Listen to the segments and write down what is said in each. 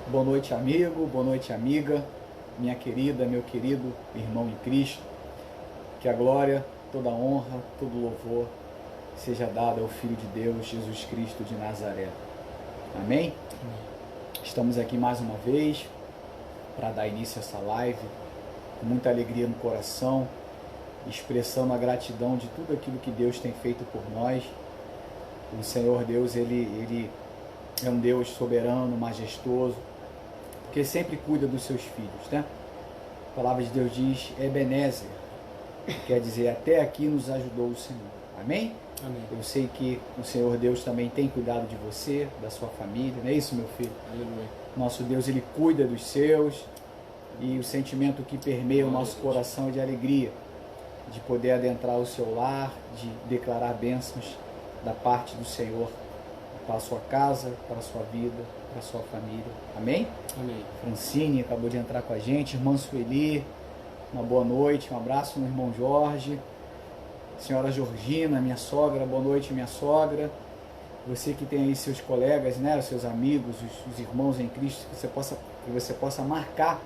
Boa noite, amigo, boa noite, amiga, minha querida, meu querido irmão em Cristo. Que a glória, toda a honra, todo louvor seja dado ao Filho de Deus, Jesus Cristo de Nazaré. Amém? Estamos aqui mais uma vez para dar início a essa live com muita alegria no coração, expressando a gratidão de tudo aquilo que Deus tem feito por nós. O Senhor Deus, Ele é um Deus soberano, majestoso, que sempre cuida dos seus filhos, né? A palavra de Deus diz Ebenezer, quer dizer, até aqui nos ajudou o Senhor. Amém? Amém. Eu sei que o Senhor Deus também tem cuidado de você, da sua família, não é isso, meu filho? Aleluia. Nosso Deus, Ele cuida dos seus, e o sentimento que permeia o nosso coração é de alegria, de poder adentrar o seu lar, de declarar bênçãos da parte do Senhor para a sua casa, para a sua vida, para a sua família. Amém? Amém. Francine acabou de entrar com a gente, irmã Sueli, uma boa noite, um abraço no irmão Jorge, senhora Georgina, minha sogra, boa noite, minha sogra. Você que tem aí seus colegas, né, os seus amigos, os irmãos em Cristo, que você possa marcar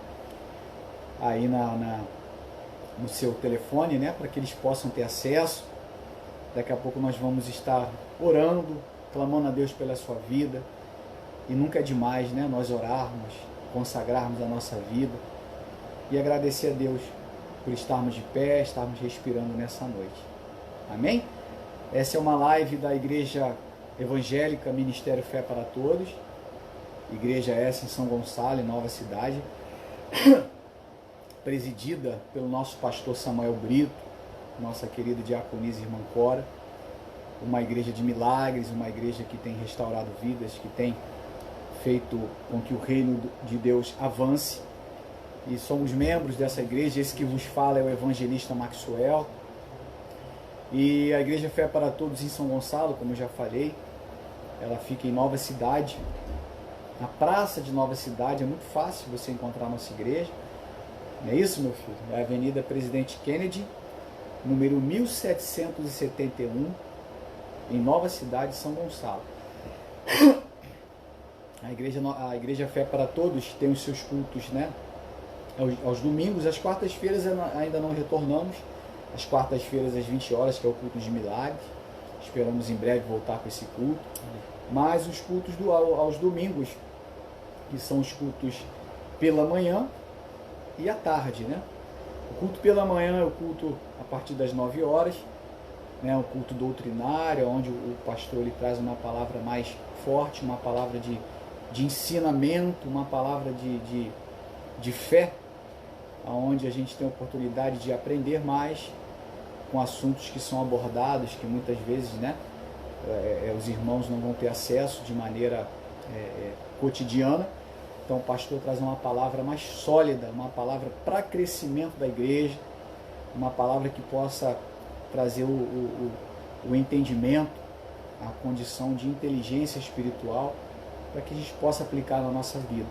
aí no seu telefone, né, para que eles possam ter acesso. Daqui a pouco nós vamos estar orando, clamando a Deus pela sua vida. E nunca é demais, né, nós orarmos, consagrarmos a nossa vida e agradecer a Deus por estarmos de pé, estarmos respirando nessa noite. Amém? Essa é uma live da Igreja Evangélica Ministério Fé para Todos, Igreja essa em São Gonçalo, em Nova Cidade, presidida pelo nosso pastor Samuel Brito, nossa querida diaconisa irmã Cora, uma igreja de milagres, uma igreja que tem restaurado vidas, que tem feito com que o reino de Deus avance, e somos membros dessa igreja. Esse que vos fala é o evangelista Maxwell, e a Igreja Fé para Todos em São Gonçalo, como eu já falei, ela fica em Nova Cidade, na praça de Nova Cidade. É muito fácil você encontrar a nossa igreja, não é isso, meu filho? É a Avenida Presidente Kennedy, número 1771, em Nova Cidade, São Gonçalo. A igreja Fé para Todos tem os seus cultos, né, aos domingos. Às quartas-feiras ainda não retornamos, às quartas-feiras às 20 horas, que é o culto de milagres. Esperamos em breve voltar com esse culto. Mas os cultos aos domingos, que são os cultos pela manhã e à tarde, né? O culto pela manhã é o culto a partir das 9 horas, né? O culto doutrinário, onde o pastor ele traz uma palavra mais forte, uma palavra de ensinamento, uma palavra de fé, onde a gente tem a oportunidade de aprender mais com assuntos que são abordados, que muitas vezes, né, os irmãos não vão ter acesso de maneira cotidiana. Então o pastor traz uma palavra mais sólida, uma palavra para crescimento da igreja, uma palavra que possa trazer o entendimento, a condição de inteligência espiritual, para que a gente possa aplicar na nossa vida.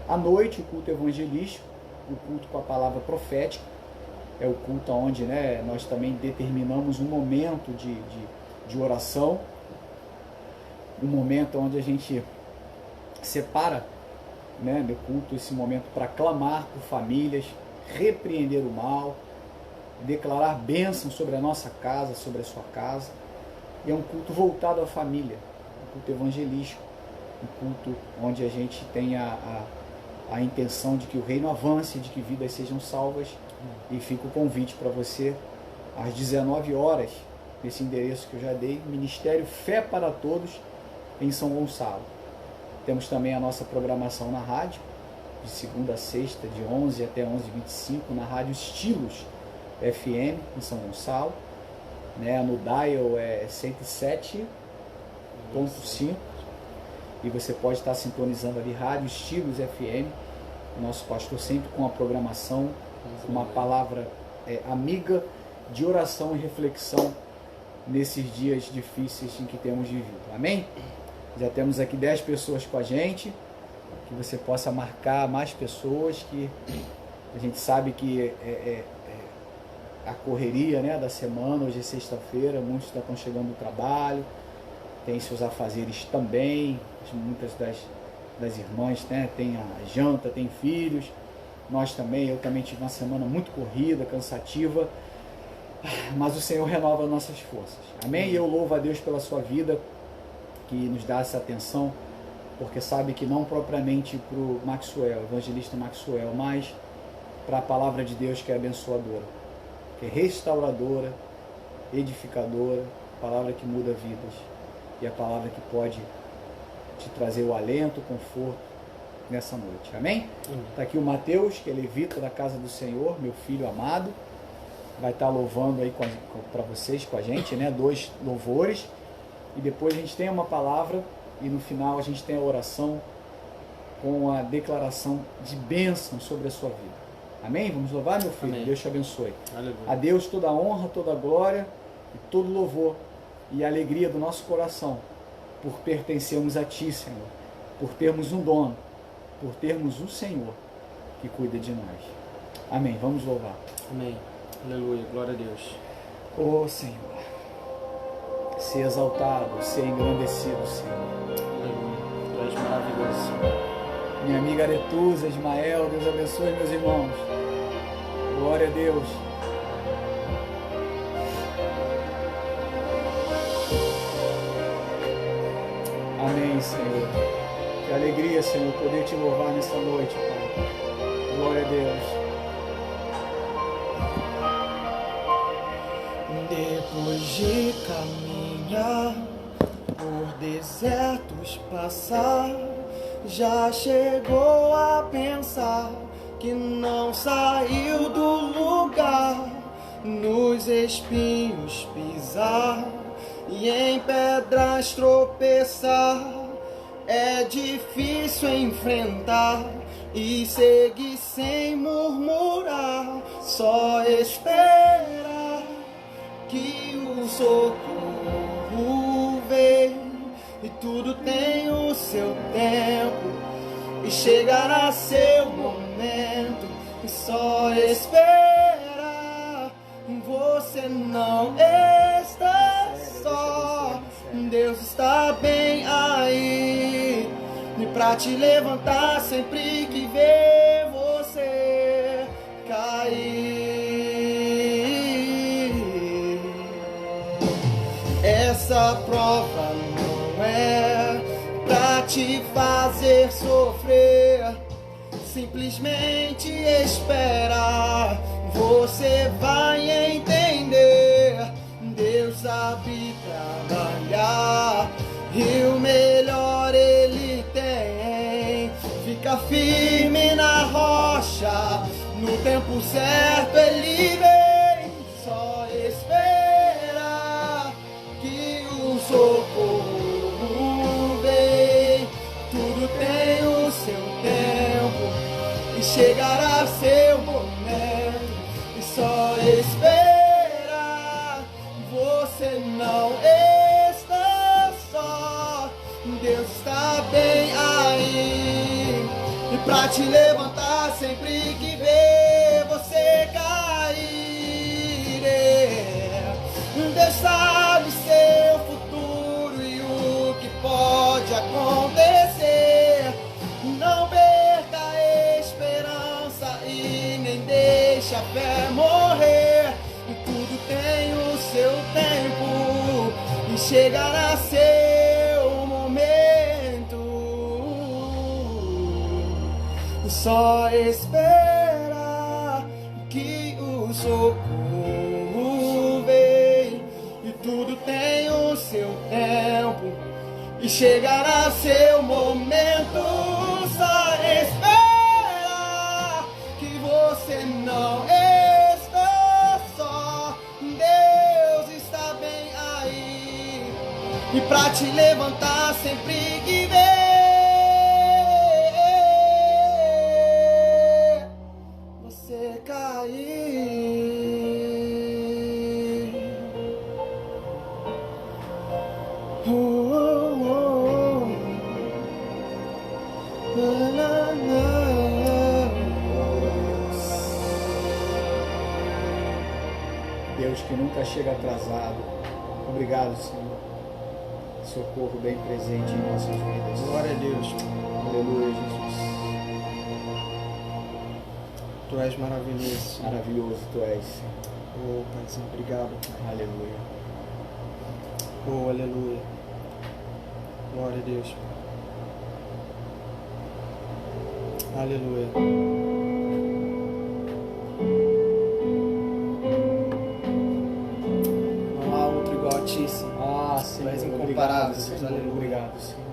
À noite, o culto evangelístico, o culto com a palavra profética, é o culto onde, né, nós também determinamos um momento de oração, um momento onde a gente separa, né, no culto, esse momento para clamar por famílias, repreender o mal, declarar bênção sobre a nossa casa, sobre a sua casa. E é um culto voltado à família, um culto evangelístico, um culto onde a gente tem a intenção de que o reino avance, de que vidas sejam salvas. E fica o convite para você, às 19 horas, nesse endereço que eu já dei, Ministério Fé para Todos, em São Gonçalo. Temos também a nossa programação na rádio, de segunda a sexta, de 11 até 11h25, na rádio Estilos FM, em São Gonçalo. Né? No dial é 107.5, e você pode estar sintonizando ali, rádio Estilos FM, o nosso pastor sempre com a programação, uma palavra amiga de oração e reflexão nesses dias difíceis em que temos vivido. Amém? Já temos aqui 10 pessoas com a gente, que você possa marcar mais pessoas, que a gente sabe que a correria, né, da semana. Hoje é sexta-feira, muitos estão chegando do trabalho, tem seus afazeres também, muitas das das irmãs, né? Tem a janta, tem filhos, nós também, eu também tive uma semana muito corrida, cansativa, mas o Senhor renova nossas forças, amém? E eu louvo a Deus pela sua vida, que nos dá essa atenção, porque sabe que não propriamente para o Maxwell, evangelista Maxwell, mas para a palavra de Deus, que é abençoadora, que é restauradora, edificadora, palavra que muda vidas, e a palavra que pode te trazer o alento, o conforto nessa noite, amém? Está aqui o Mateus, que é levita da casa do Senhor, meu filho amado, vai estar louvando aí para vocês, com a gente, né? 2 louvores, e depois a gente tem uma palavra, e no final a gente tem a oração com a declaração de bênção sobre a sua vida, amém? Vamos louvar, meu filho? Amém. Deus te abençoe. Aleluia. A Deus toda a honra, toda a glória e todo louvor e a alegria do nosso coração por pertencermos a Ti, Senhor, por termos um dono, por termos um Senhor que cuida de nós. Amém. Vamos louvar. Amém. Aleluia. Glória a Deus. Ó Senhor, ser exaltado, ser engrandecido, Senhor. Aleluia. Tu és maravilhoso, Senhor. Minha amiga Aretusa, Ismael, Deus abençoe meus irmãos. Glória a Deus. Amém, Senhor. Que alegria, Senhor, poder te louvar nessa noite, Pai. Glória a Deus. Depois de caminhar por desertos passar, já chegou a pensar que não saiu do lugar, nos espinhos pisar e em pedras tropeçar. É difícil enfrentar e seguir sem murmurar, só esperar que o socorro vem, e tudo tem o seu tempo e chegará seu momento, e só esperar. Você não está só, Deus está bem aí, e pra te levantar sempre que vê você cair. Essa prova não é pra te fazer sofrer, simplesmente esperar, você vai entender. Deus sabe trabalhar e o melhor Ele tem. Fica firme na rocha, no tempo certo Ele vem. Só espera que o socorro vem. Tudo tem o seu tempo e chegará seu momento, e só espera. Você não está só, Deus está bem aí, e pra te levantar sempre que vê você cair. Deus sabe seu futuro e o que pode acontecer. Não perca a esperança e nem deixe a fé morrer. E tudo tem o seu tempo e chegará seu momento. Só espera que o socorro vem, e tudo tem o seu tempo e chegará seu momento. Só espera que você não está só, Deus está bem aí, e pra te levantar sempre que vê você cair. Deus que nunca chega atrasado, obrigado, Senhor. socorro bem presente em nossas vidas. Glória a Deus. Aleluia, Jesus. Tu és maravilhoso. Maravilhoso Tu és. Oh, Paizinho, obrigado. Pai. Aleluia. Oh, aleluia. Glória a Deus. Aleluia. Não há outro igual a Ti, Senhor. Ah, Senhor. Tu és incomparável, Obrigado, Deus. Senhor. Aleluia. Obrigado, Senhor.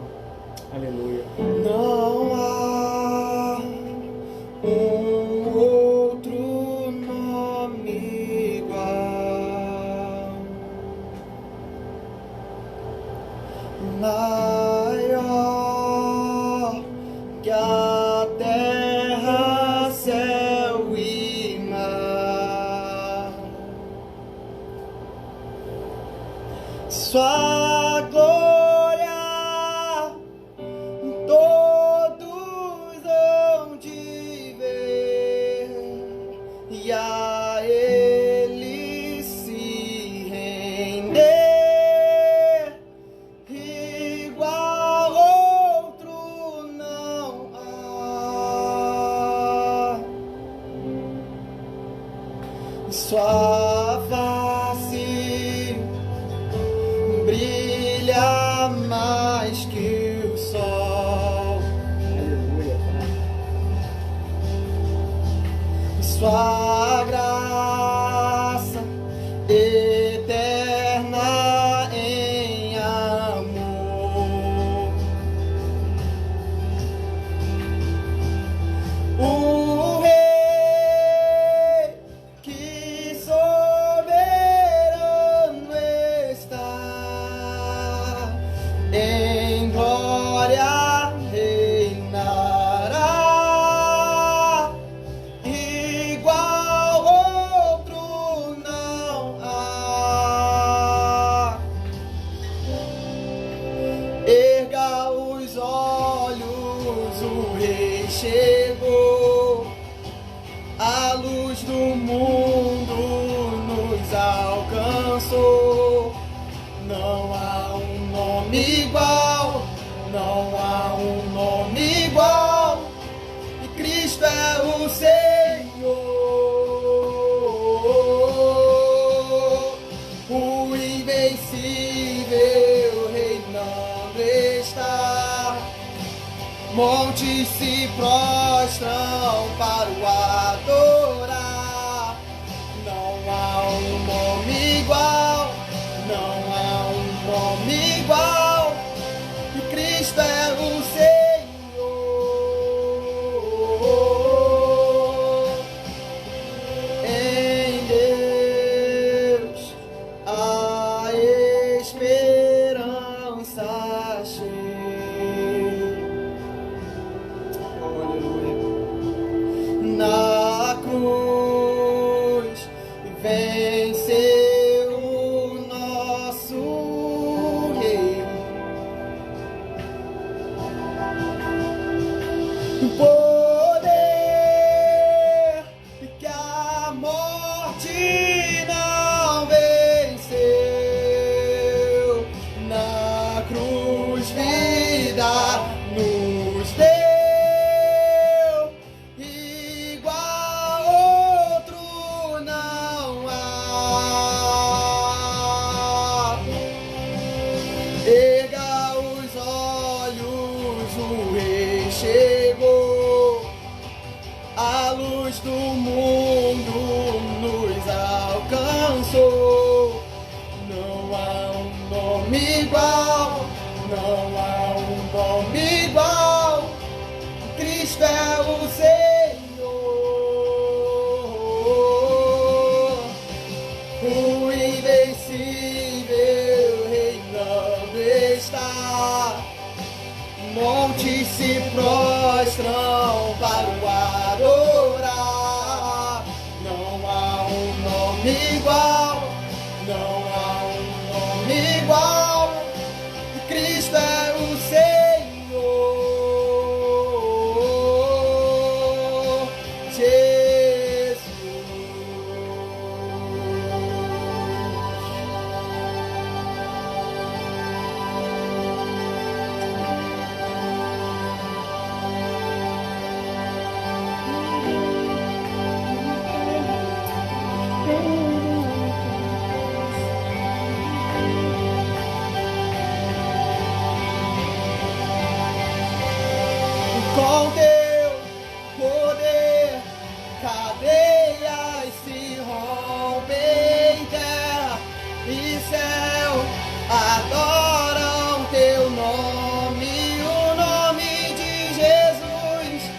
Aleluia. Não há outro nome igual, maior que a terra, céu e mar. Sua glória todos hão de ver e a Ele se render. Igual outro não há. Sua face brilha mais que o sol. Aleluia, Pai. Sua graça eterna em amor. O Rei que soberano está, em glória reinará. Igual outro não há. Erga os olhos, o Rei chegou. A luz do mundo nos alcançou. Não há um nome igual, não há um nome igual. E Cristo é o Senhor, o invencível reinando está. Montes se prostram para o adorar. Não há um nome igual, não há um nome igual. E Cristo é o Senhor. Em Deus a esperança cheia. Oh, aleluia. Na cruz venceu o nosso Rei. Poder que a morte não venceu. Na cruz vida nos deu. Igual outro não há. Erga os olhos, o Rei chegou. A luz do mundo nos alcançou. Não há um nome igual, não há um nome igual. Cristo é o Senhor, o invencível reinando está. Montes se prostram para o adorar. Não há um nome igual, não há um nome igual. Cristo é Com teu poder, cadeias se rompem, terra e céu adoram teu nome, o nome de Jesus,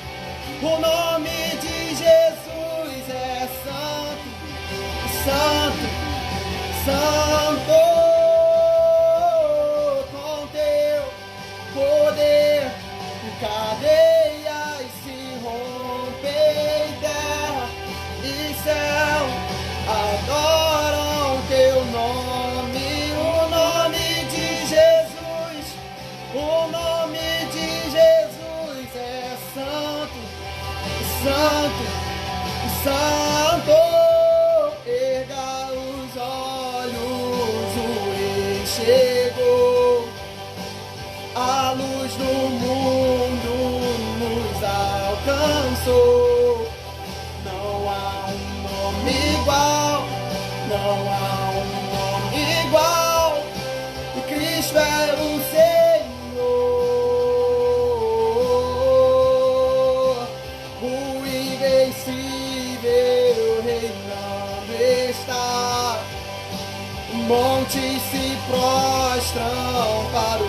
o nome de Jesus é santo, santo, santo. Com teu poder, cadeias se rompem, terra e céu adoram teu nome, o nome de Jesus, o nome de Jesus é santo, santo, santo. Erga os olhos, o rei chegou, a luz do mundo nos alcançou. Não há um nome igual, não há um nome igual, e Cristo é o Senhor, o invencível reinando está. Montes se prostram para o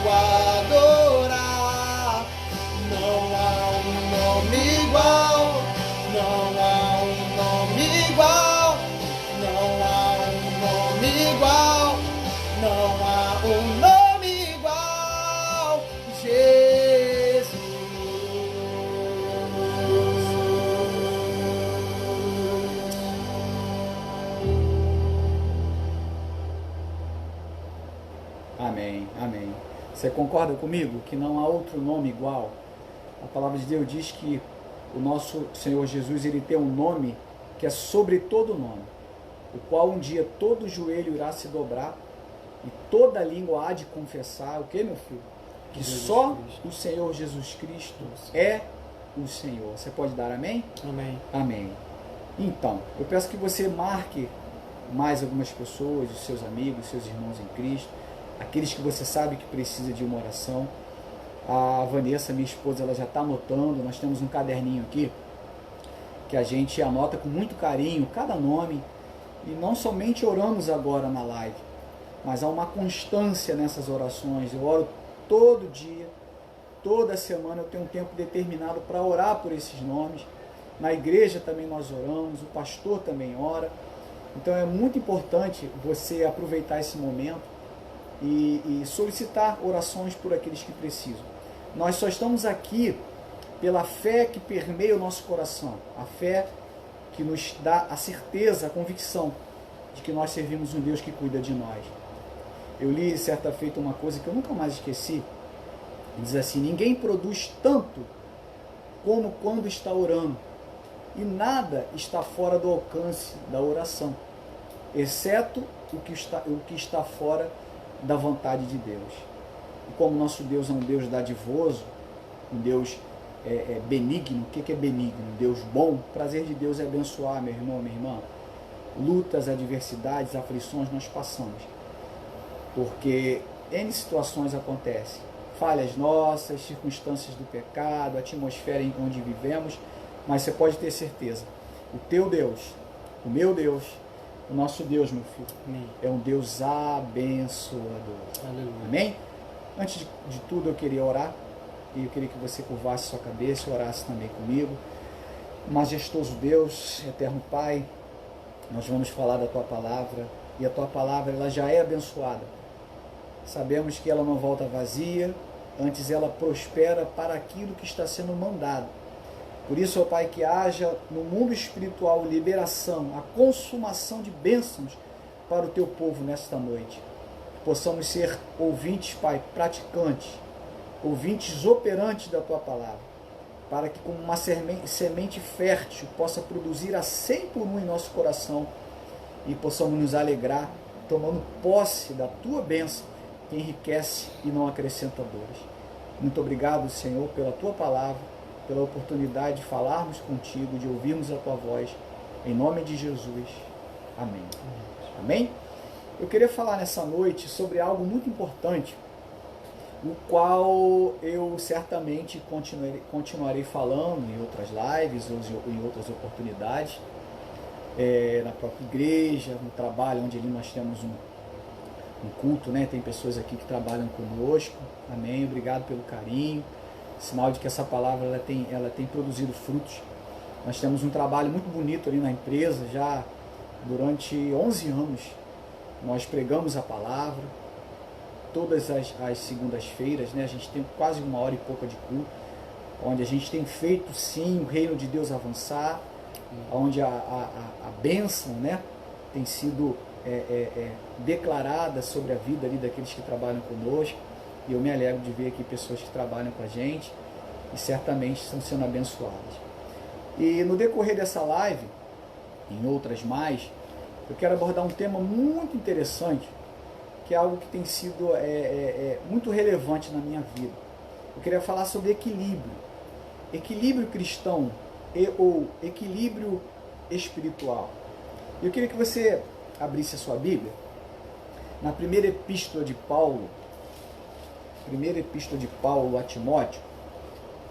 adorar. Não há um nome igual, não há um nome igual, não há um nome igual, não há um nome igual, Jesus. Amém, amém. Você concorda comigo que não há outro nome igual? A palavra de Deus diz que o nosso Senhor Jesus, ele tem um nome que é sobre todo nome, o qual um dia todo joelho irá se dobrar e toda língua há de confessar, o que, meu filho? Que só o Senhor Jesus Cristo é o Senhor. Você pode dar amém? Amém. Amém. Então, eu peço que você marque mais algumas pessoas, os seus amigos, os seus irmãos em Cristo, aqueles que você sabe que precisa de uma oração. A Vanessa, minha esposa, ela já está anotando. Nós temos um caderninho aqui que a gente anota com muito carinho cada nome, e não somente oramos agora na live, mas há uma constância nessas orações. Eu oro todo dia, toda semana eu tenho um tempo determinado para orar por esses nomes. Na igreja também nós oramos, o pastor também ora. Então é muito importante você aproveitar esse momento e solicitar orações por aqueles que precisam. Nós só estamos aqui pela fé que permeia o nosso coração, a fé que nos dá a certeza, a convicção de que nós servimos um Deus que cuida de nós. Eu li certa feita uma coisa que eu nunca mais esqueci. Diz assim: ninguém produz tanto como quando está orando, e nada está fora do alcance da oração, exceto o que está fora da vontade de Deus. E como nosso Deus é um Deus dadivoso, um Deus benigno. O que é benigno? Um Deus bom. O prazer de Deus é abençoar, meu irmão, minha irmã. Lutas, adversidades, aflições nós passamos, porque N situações acontecem, falhas nossas, circunstâncias do pecado, a atmosfera em onde vivemos, mas você pode ter certeza, o teu Deus, o meu Deus, o nosso Deus, meu filho, Amém. é um Deus abençoador. Aleluia. Amém? Antes de tudo eu queria orar, e eu queria que você curvasse sua cabeça e orasse também comigo. Majestoso Deus, eterno Pai, nós vamos falar da Tua Palavra, e a Tua Palavra ela já é abençoada. Sabemos que ela não volta vazia, antes ela prospera para aquilo que está sendo mandado. Por isso, ó Pai, que haja no mundo espiritual liberação, a consumação de bênçãos para o Teu povo nesta noite. Que possamos ser ouvintes, Pai, praticantes, ouvintes operantes da Tua Palavra, para que como uma semente fértil possa produzir a 100 por 1 em nosso coração e possamos nos alegrar tomando posse da Tua bênção, que enriquece e não acrescenta dores. Muito obrigado, Senhor, pela Tua Palavra, pela oportunidade de falarmos contigo, de ouvirmos a Tua voz, em nome de Jesus. Amém. Amém? Eu queria falar nessa noite sobre algo muito importante, o qual eu certamente continuarei falando em outras lives ou em outras oportunidades, na própria igreja, no trabalho, onde ali nós temos um culto, né? Tem pessoas aqui que trabalham conosco, amém, obrigado pelo carinho, sinal de que essa palavra ela tem produzido frutos. Nós temos um trabalho muito bonito ali na empresa, já durante 11 anos nós pregamos a palavra, todas as segundas-feiras, né? A gente tem quase 1 hora e pouca de culto, onde a gente tem feito sim o reino de Deus avançar, onde a bênção, né, tem sido declarada sobre a vida ali daqueles que trabalham conosco, e eu me alegro de ver aqui pessoas que trabalham com a gente e certamente estão sendo abençoadas. E no decorrer dessa live, em outras mais, eu quero abordar um tema muito interessante, que é algo que tem sido muito relevante na minha vida. Eu queria falar sobre equilíbrio cristão ou equilíbrio espiritual. Eu queria que você abrisse a sua Bíblia na primeira epístola de Paulo a Timóteo,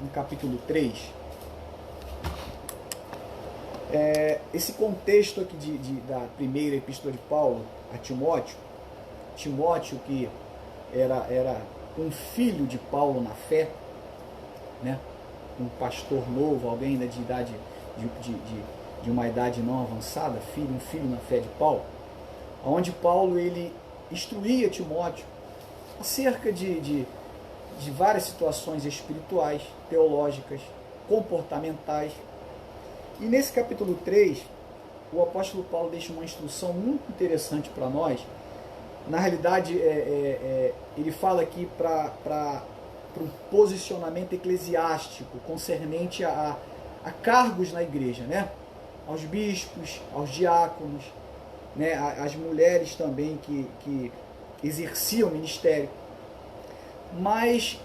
no capítulo 3. Esse contexto aqui da primeira epístola de Paulo a Timóteo, que era um filho de Paulo na fé, né? Um pastor novo, alguém ainda de idade de uma idade não avançada, um filho na fé de Paulo, onde Paulo ele instruía Timóteo acerca de várias situações espirituais, teológicas, comportamentais. E nesse capítulo 3, o apóstolo Paulo deixa uma instrução muito interessante para nós. Na realidade, ele fala aqui para um posicionamento eclesiástico concernente a cargos na igreja, né? Aos bispos, aos diáconos, né? As mulheres também que exerciam o ministério. Mas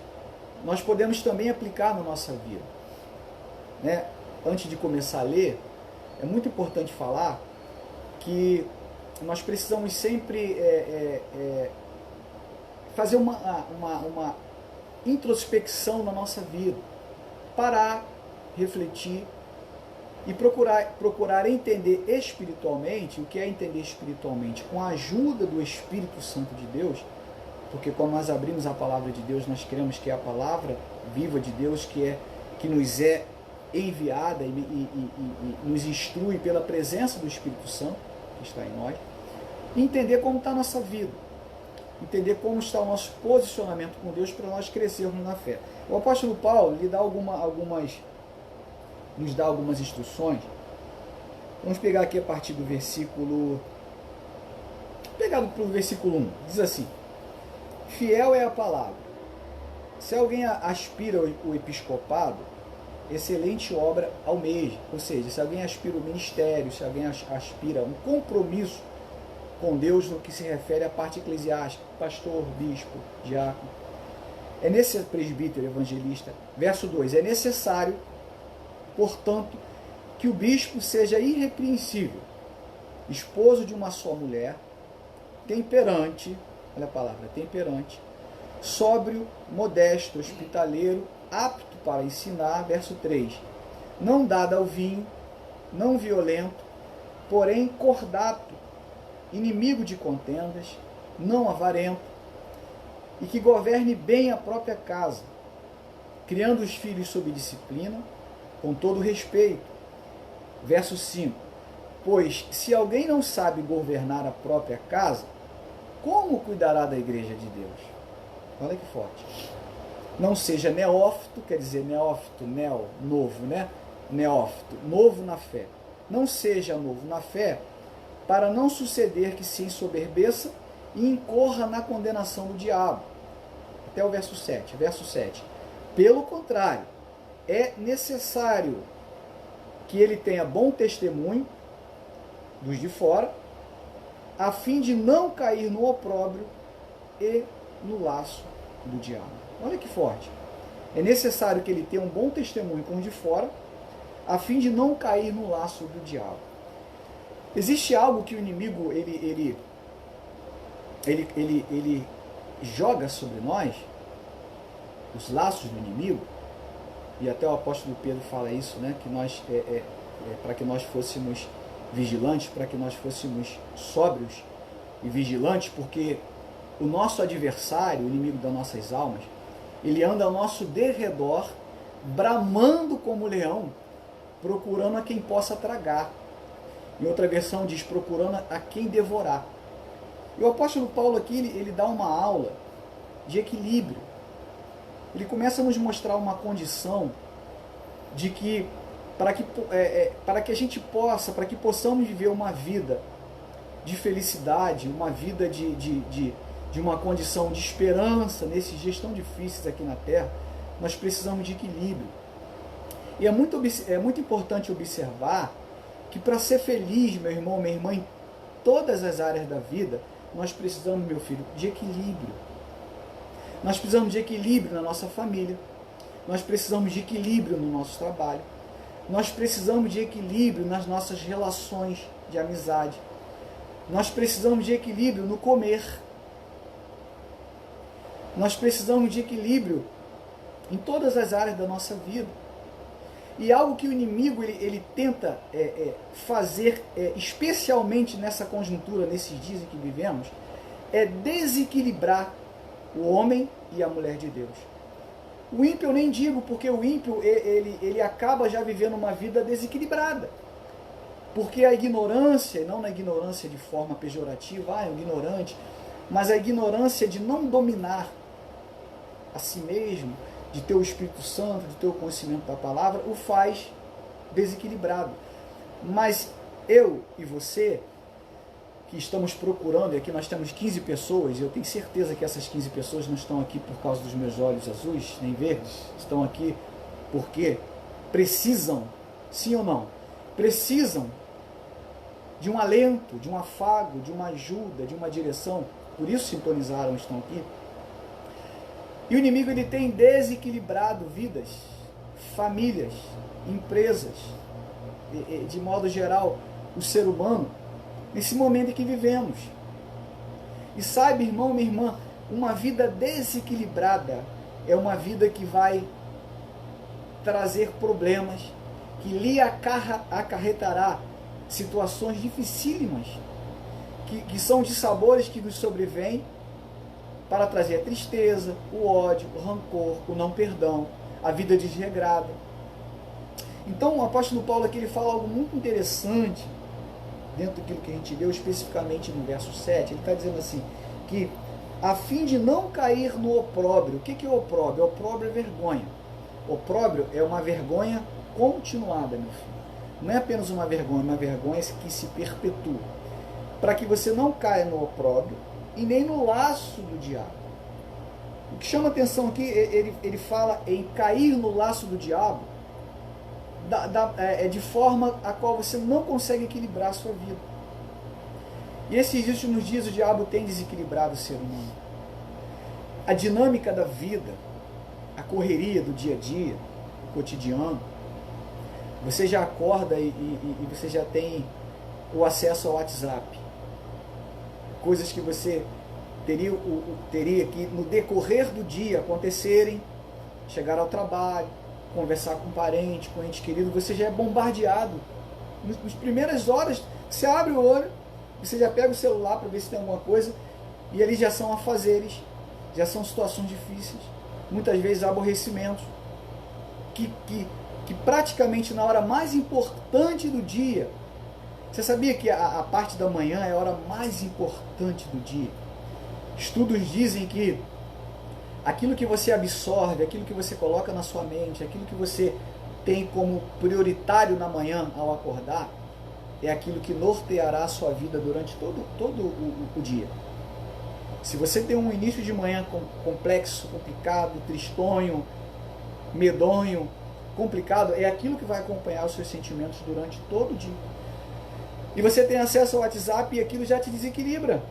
nós podemos também aplicar na nossa vida, né? Antes de começar a ler, é muito importante falar que nós precisamos sempre fazer uma introspecção na nossa vida, parar, refletir e procurar entender espiritualmente. O que é entender espiritualmente? Com a ajuda do Espírito Santo de Deus, porque quando nós abrimos a palavra de Deus, nós cremos que é a palavra viva de Deus que nos é enviada e nos instrui pela presença do Espírito Santo que está em nós, e entender como está a nossa vida, entender como está o nosso posicionamento com Deus para nós crescermos na fé. O apóstolo Paulo lhe dá nos dá algumas instruções. Vamos pegar aqui a partir do versículo, pegado para o versículo 1, diz assim: fiel é a palavra. Se alguém aspira o episcopado, excelente obra almeja. Ou seja, se alguém aspira o ministério, se alguém aspira um compromisso com Deus no que se refere à parte eclesiástica, pastor, bispo, diácono, presbítero, evangelista. Verso 2, é necessário, portanto, que o bispo seja irrepreensível, esposo de uma só mulher, temperante, olha a palavra, temperante, sóbrio, modesto, hospitaleiro, apto para ensinar. Verso 3, não dado ao vinho, não violento, porém cordato, inimigo de contendas, não avarento, e que governe bem a própria casa, criando os filhos sob disciplina, com todo respeito. Verso 5, pois se alguém não sabe governar a própria casa, como cuidará da igreja de Deus? Olha que forte. Não seja neófito, quer dizer neófito, novo, né? Neófito, novo na fé. Não seja novo na fé, para não suceder que se ensoberbeça e incorra na condenação do diabo. Até o verso 7. Verso 7. Pelo contrário, é necessário que ele tenha bom testemunho dos de fora, a fim de não cair no opróbrio e no laço do diabo. Olha que forte. É necessário que ele tenha um bom testemunho com os de fora, a fim de não cair no laço do diabo. Existe algo que o inimigo ele joga sobre nós, os laços do inimigo, e até o apóstolo Pedro fala isso, né? Que nós, para que nós fôssemos vigilantes, para que nós fôssemos sóbrios e vigilantes, porque o nosso adversário, o inimigo das nossas almas, ele anda ao nosso derredor, bramando como leão, procurando a quem possa tragar. Em outra versão diz, procurando a quem devorar. E o apóstolo Paulo aqui, ele dá uma aula de equilíbrio. Ele começa a nos mostrar uma condição de que, para que a gente possa, para que possamos viver uma vida de felicidade, uma vida de uma condição de esperança nesses dias tão difíceis aqui na Terra, nós precisamos de equilíbrio. E é muito importante observar que para ser feliz, meu irmão, minha irmã, em todas as áreas da vida, nós precisamos, meu filho, de equilíbrio. Nós precisamos de equilíbrio na nossa família. Nós precisamos de equilíbrio no nosso trabalho. Nós precisamos de equilíbrio nas nossas relações de amizade. Nós precisamos de equilíbrio no comer. Nós precisamos de equilíbrio em todas as áreas da nossa vida. E algo que o inimigo ele tenta fazer, especialmente nessa conjuntura, nesses dias em que vivemos, é desequilibrar o homem e a mulher de Deus. O ímpio eu nem digo, porque o ímpio ele acaba já vivendo uma vida desequilibrada. Porque a ignorância, e não na ignorância de forma pejorativa, é um ignorante, mas a ignorância de não dominar a si mesmo, de ter o Espírito Santo, de ter o conhecimento da palavra, o faz desequilibrado. Mas eu e você, que estamos procurando, e aqui nós temos 15 pessoas, e eu tenho certeza que essas 15 pessoas não estão aqui por causa dos meus olhos azuis, nem verdes, estão aqui porque precisam, sim ou não, precisam de um alento, de um afago, de uma ajuda, de uma direção, por isso sintonizaram, estão aqui. E o inimigo ele tem desequilibrado vidas, famílias, empresas, de modo geral, o ser humano, nesse momento em que vivemos. E saiba, irmão, minha irmã, uma vida desequilibrada é uma vida que vai trazer problemas, que lhe acarretará situações dificílimas, que são dissabores que nos sobrevêm, para trazer a tristeza, o ódio, o rancor, o não perdão, a vida desregrada. Então o apóstolo Paulo aqui ele fala algo muito interessante, dentro daquilo que a gente leu, especificamente no verso 7, ele está dizendo assim, que a fim de não cair no opróbrio. O que é opróbrio? Opróbrio é vergonha. Opróbrio é uma vergonha continuada, meu filho. Não é apenas uma vergonha que se perpetua. Para que você não caia no opróbrio, e nem no laço do diabo. O que chama atenção aqui, ele fala em cair no laço do diabo, de forma a qual você não consegue equilibrar a sua vida. E esses últimos dias o diabo tem desequilibrado o ser humano. A dinâmica da vida, a correria do dia a dia, o cotidiano, você já acorda e você já tem o acesso ao WhatsApp. Coisas que você teria que, no decorrer do dia, acontecerem, chegar ao trabalho, conversar com um parente, com um ente querido, você já é bombardeado. Nas primeiras horas, você abre o olho, você já pega o celular para ver se tem alguma coisa, e ali já são afazeres, já são situações difíceis, muitas vezes aborrecimentos, que praticamente na hora mais importante do dia. Você sabia que a parte da manhã é a hora mais importante do dia? Estudos dizem que aquilo que você absorve, aquilo que você coloca na sua mente, aquilo que você tem como prioritário na manhã ao acordar, é aquilo que norteará a sua vida durante todo o dia. Se você tem um início de manhã complexo, complicado, tristonho, medonho, complicado, é aquilo que vai acompanhar os seus sentimentos durante todo o dia. E você tem acesso ao WhatsApp e aquilo já te desequilibra.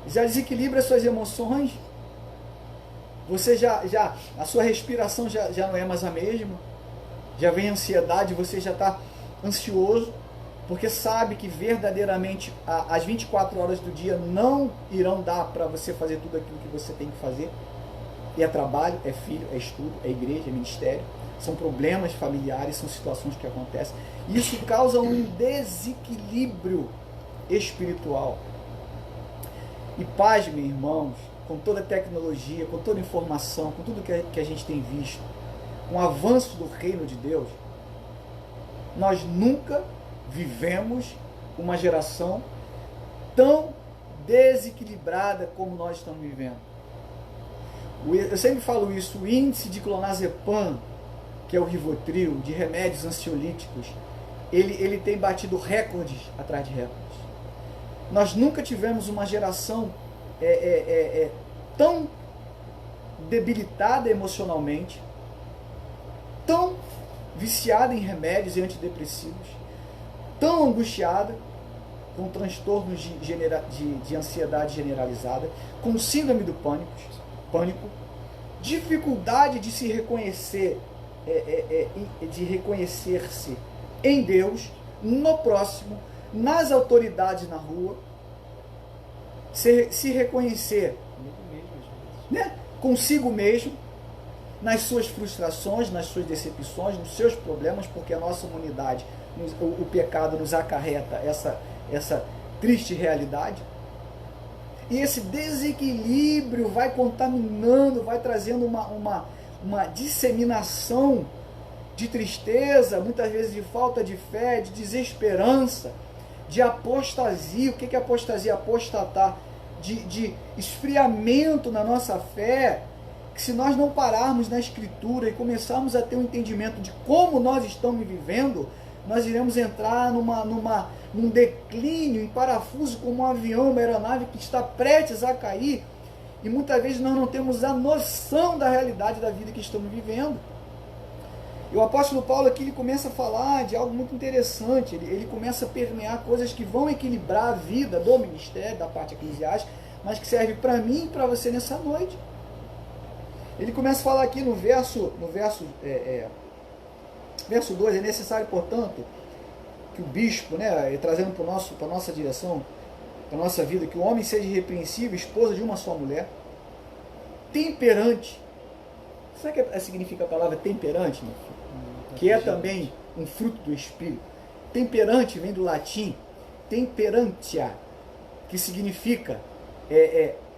Já desequilibra as suas emoções. Você a sua respiração já não é mais a mesma. Já vem a ansiedade, você já está ansioso, porque sabe que verdadeiramente as 24 horas do dia não irão dar para você fazer tudo aquilo que você tem que fazer. E é trabalho, é filho, é estudo, é igreja, é ministério. São problemas familiares, são situações que acontecem. E isso causa um desequilíbrio espiritual. E pasmem, irmãos, com toda a tecnologia, com toda a informação, com tudo que a gente tem visto, com o avanço do reino de Deus, nós nunca vivemos uma geração tão desequilibrada como nós estamos vivendo. Eu sempre falo isso, o índice de clonazepam, que é o Rivotril, de remédios ansiolíticos, ele tem batido recordes atrás de recordes. Nós nunca tivemos uma geração tão debilitada emocionalmente, tão viciada em remédios e antidepressivos, tão angustiada, com transtornos de ansiedade generalizada, com síndrome do pânico, dificuldade de se reconhecer, de reconhecer-se em Deus, no próximo, nas autoridades na rua, se reconhecer, né, consigo mesmo, nas suas frustrações, nas suas decepções, nos seus problemas, porque a nossa humanidade, o pecado nos acarreta essa triste realidade. E esse desequilíbrio vai contaminando, vai trazendo uma disseminação de tristeza, muitas vezes de falta de fé, de desesperança, de apostasia. O que é apostasia? Apostatar. De esfriamento na nossa fé, que se nós não pararmos na Escritura e começarmos a ter um entendimento de como nós estamos vivendo, nós iremos entrar num declínio, em parafuso, como um avião, uma aeronave que está prestes a cair, e muitas vezes nós não temos a noção da realidade da vida que estamos vivendo. E o apóstolo Paulo aqui, ele começa a falar de algo muito interessante, ele começa a permear coisas que vão equilibrar a vida do ministério, da parte eclesiástica, mas que serve para mim e para você nessa noite. Ele começa a falar aqui no verso 2, é necessário, portanto, que o bispo, né, trazendo para a nossa direção, para a nossa vida, que o homem seja irrepreensível, esposa de uma só mulher, temperante. Sabe o que significa a palavra temperante, meu filho? Que é também um fruto do Espírito. Temperante vem do latim temperantia, que significa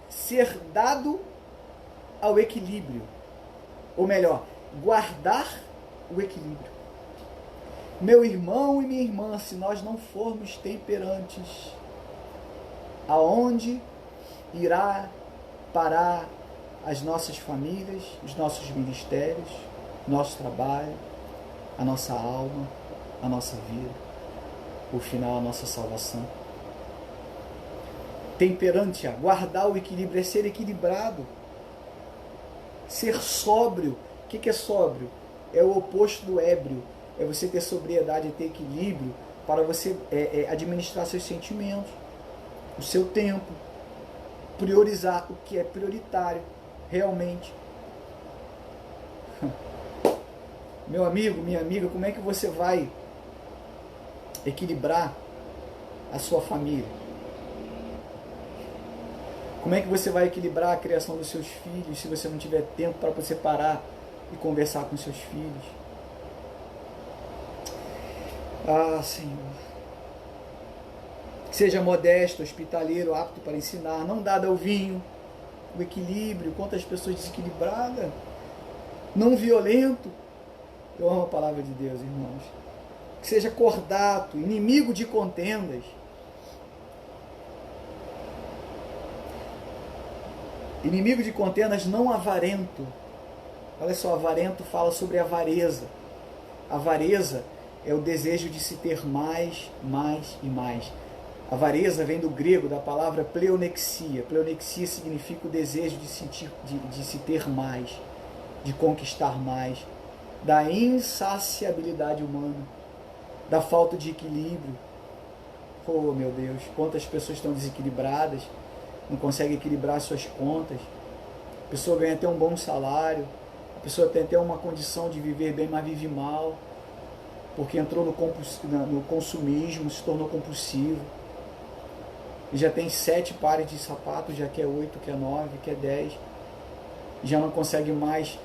ser dado ao equilíbrio, ou melhor, guardar o equilíbrio. Meu irmão e minha irmã, se nós não formos temperantes, aonde irá parar as nossas famílias, os nossos ministérios, nosso trabalho, a nossa alma, a nossa vida, o final, a nossa salvação? Temperante, guardar o equilíbrio, é ser equilibrado, ser sóbrio. O que é sóbrio? É o oposto do ébrio, é você ter sobriedade, ter equilíbrio, para você administrar seus sentimentos, o seu tempo, priorizar o que é prioritário realmente. Meu amigo, minha amiga, como é que você vai equilibrar a sua família? Como é que você vai equilibrar a criação dos seus filhos se você não tiver tempo para você parar e conversar com seus filhos? Ah, Senhor. Seja modesto, hospitaleiro, apto para ensinar, não dado ao vinho. O equilíbrio, quantas pessoas desequilibradas, não violento. Eu amo a palavra de Deus, irmãos. Que seja cordato, inimigo de contendas. Inimigo de contendas, não avarento. Olha só, avarento fala sobre avareza. Avareza é o desejo de se ter mais, mais e mais. Avareza vem do grego, da palavra pleonexia. Pleonexia significa o desejo de se ter mais, de conquistar mais, da insaciabilidade humana, da falta de equilíbrio. Oh, meu Deus, quantas pessoas estão desequilibradas, não conseguem equilibrar suas contas. A pessoa ganha até um bom salário, a pessoa tem até uma condição de viver bem, mas vive mal, porque entrou no consumismo, se tornou compulsivo. E já tem 7 pares de sapatos, já quer 8, quer 9, quer 10. já não consegue mais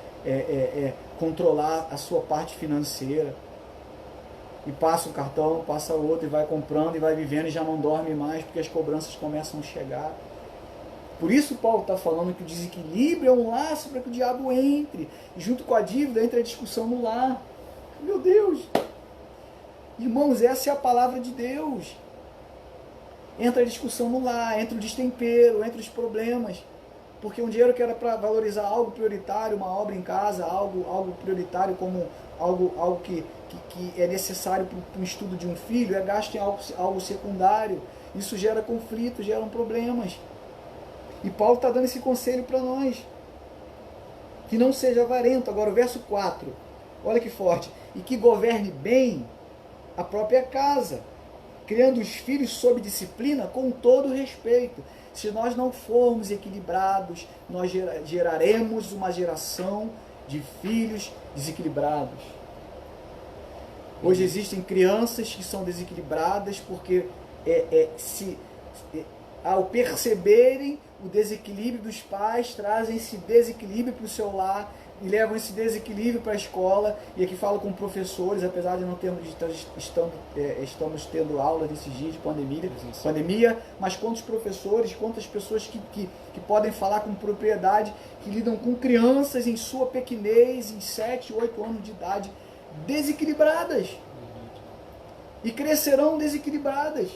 controlar a sua parte financeira. E passa um cartão, passa outro, e vai comprando, e vai vivendo, e já não dorme mais, porque as cobranças começam a chegar. Por isso Paulo está falando que o desequilíbrio é um laço para que o diabo entre. E junto com a dívida entra a discussão no lar. Meu Deus! Irmãos, essa é a palavra de Deus. Entra a discussão no lar, entra o destempero, entra os problemas. Porque um dinheiro que era para valorizar algo prioritário, uma obra em casa, algo prioritário como algo que é necessário para o estudo de um filho, é gasto em algo secundário. Isso gera conflitos, geram problemas. E Paulo está dando esse conselho para nós. Que não seja avarento. Agora o verso 4. Olha que forte. E que governe bem a própria casa, criando os filhos sob disciplina com todo respeito. Se nós não formos equilibrados, nós geraremos uma geração de filhos desequilibrados. Hoje existem crianças que são desequilibradas porque ao perceberem o desequilíbrio dos pais, trazem esse desequilíbrio para o seu lar e levam esse desequilíbrio para a escola. E aqui falo com professores, apesar de não termos estamos tendo aula desses dias de pandemia, mas quantos professores, quantas pessoas que podem falar com propriedade, que lidam com crianças em sua pequenez, em 7, 8 anos de idade, desequilibradas. E crescerão desequilibradas.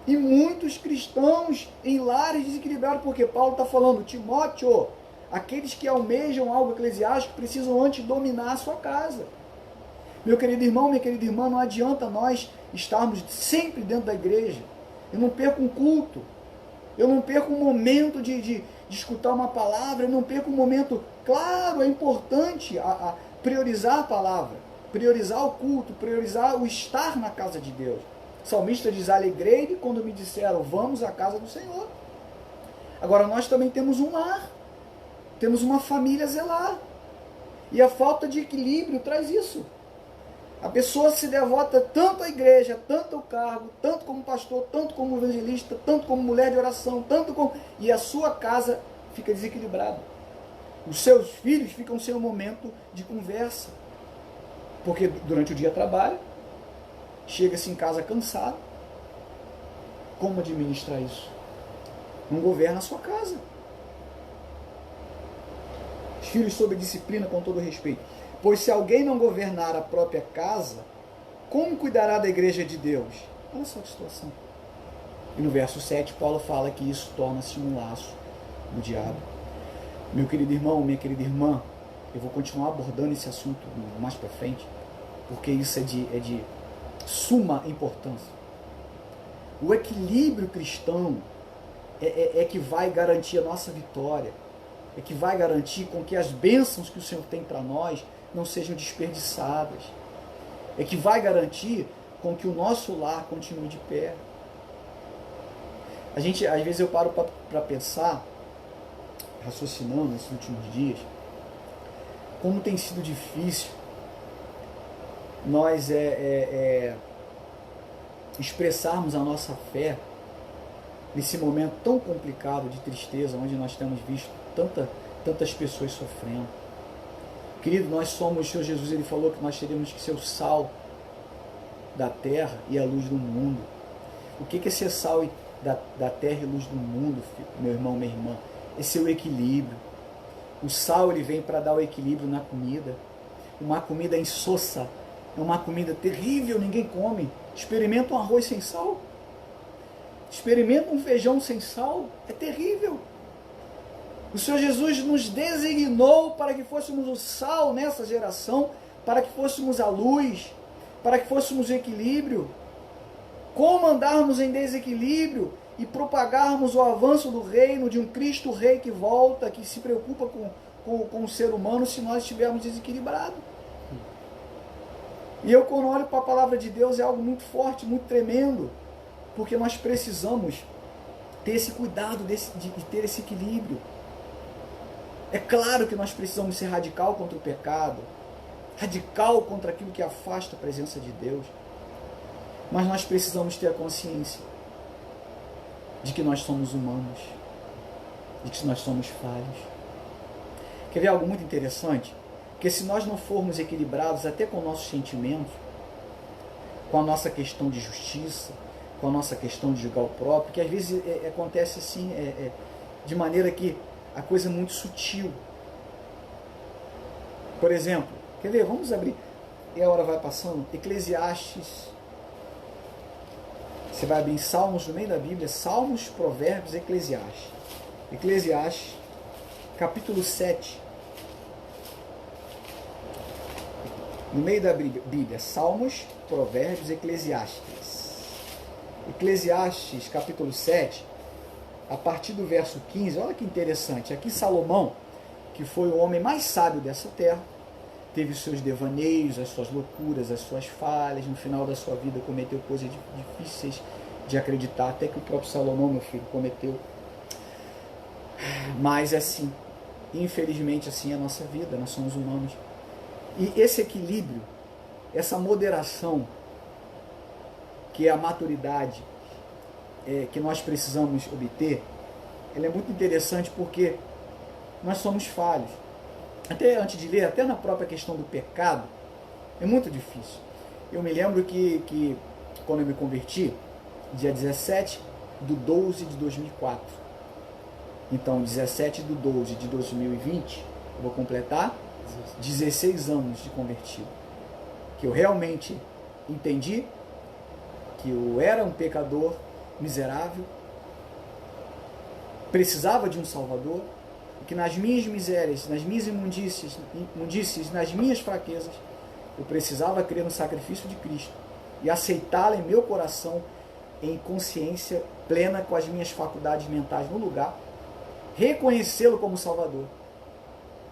E muitos cristãos em lares desequilibrados, porque Paulo está falando, Timóteo, aqueles que almejam algo eclesiástico precisam antes dominar a sua casa. Meu querido irmão, minha querida irmã, não adianta nós estarmos sempre dentro da igreja. Eu não perco um culto, eu não perco um momento de escutar uma palavra, eu não perco um momento. Claro, é importante priorizar a palavra, priorizar o culto, priorizar o estar na casa de Deus. O salmista diz, alegrei-me quando me disseram, vamos à casa do Senhor. Agora nós também temos um lar, temos uma família a zelar. E a falta de equilíbrio traz isso. A pessoa se devota tanto à igreja, tanto ao cargo, tanto como pastor, tanto como evangelista, tanto como mulher de oração, e a sua casa fica desequilibrada. Os seus filhos ficam sem um momento de conversa. Porque durante o dia trabalha, chega-se em casa cansado. Como administrar isso? Não governa a sua casa. Os filhos sob disciplina com todo respeito. Pois se alguém não governar a própria casa, como cuidará da igreja de Deus? Olha só que situação. E no verso 7, Paulo fala que isso torna-se um laço do diabo. Meu querido irmão, minha querida irmã, eu vou continuar abordando esse assunto mais para frente, porque isso é de suma importância. O equilíbrio cristão é que vai garantir a nossa vitória, é que vai garantir com que as bênçãos que o Senhor tem para nós não sejam desperdiçadas, é que vai garantir com que o nosso lar continue de pé. Às vezes eu paro para pensar, raciocinando nesses últimos dias, como tem sido difícil nós expressarmos a nossa fé nesse momento tão complicado de tristeza, onde nós temos visto tantas pessoas sofrendo. Querido, nós somos, o Senhor Jesus, ele falou que nós teríamos que ser o sal da terra e a luz do mundo. O que é ser sal da terra e luz do mundo, meu irmão, minha irmã? É ser o equilíbrio. O sal, ele vem para dar o equilíbrio na comida. Uma comida insossa é uma comida terrível, ninguém come. Experimenta um arroz sem sal. Experimenta um feijão sem sal. É terrível. O Senhor Jesus nos designou para que fôssemos o sal nessa geração, para que fôssemos a luz, para que fôssemos o equilíbrio. Como andarmos em desequilíbrio e propagarmos o avanço do reino, de um Cristo Rei que volta, que se preocupa com o ser humano, se nós estivermos desequilibrados? E eu, quando olho para a palavra de Deus, é algo muito forte, muito tremendo, porque nós precisamos ter esse cuidado de ter esse equilíbrio. É claro que nós precisamos ser radical contra o pecado, radical contra aquilo que afasta a presença de Deus, mas nós precisamos ter a consciência de que nós somos humanos, de que nós somos falhos, Quer ver algo muito interessante? Porque se nós não formos equilibrados até com nossos sentimentos, com a nossa questão de justiça, com a nossa questão de julgar o próprio, que às vezes acontece assim, de maneira que a coisa é muito sutil. Por exemplo, quer ver? Vamos abrir, e a hora vai passando, Eclesiastes, você vai abrir Salmos no meio da Bíblia, Salmos, Provérbios, Eclesiastes. Eclesiastes, capítulo 7. No meio da Bíblia, Salmos, Provérbios, Eclesiastes. Eclesiastes, capítulo 7, a partir do verso 15, olha que interessante. Aqui Salomão, que foi o homem mais sábio dessa terra, teve os seus devaneios, as suas loucuras, as suas falhas, no final da sua vida cometeu coisas difíceis de acreditar, até que o próprio Salomão, meu filho, cometeu. Mas assim, infelizmente assim é a nossa vida, nós somos humanos. E esse equilíbrio, essa moderação, que é a maturidade que nós precisamos obter, ela é muito interessante porque nós somos falhos. Até antes de ler, até na própria questão do pecado, é muito difícil. Eu me lembro que quando eu me converti, dia 17 de 12 de 2004. Então, 17 de 12 de 2020, eu vou completar 16 anos de convertido. Que eu realmente entendi que eu era um pecador miserável, precisava de um Salvador, e que nas minhas misérias, nas minhas imundícies, nas minhas fraquezas, eu precisava crer no sacrifício de Cristo e aceitá-lo em meu coração, em consciência plena, com as minhas faculdades mentais no lugar, reconhecê-lo como Salvador,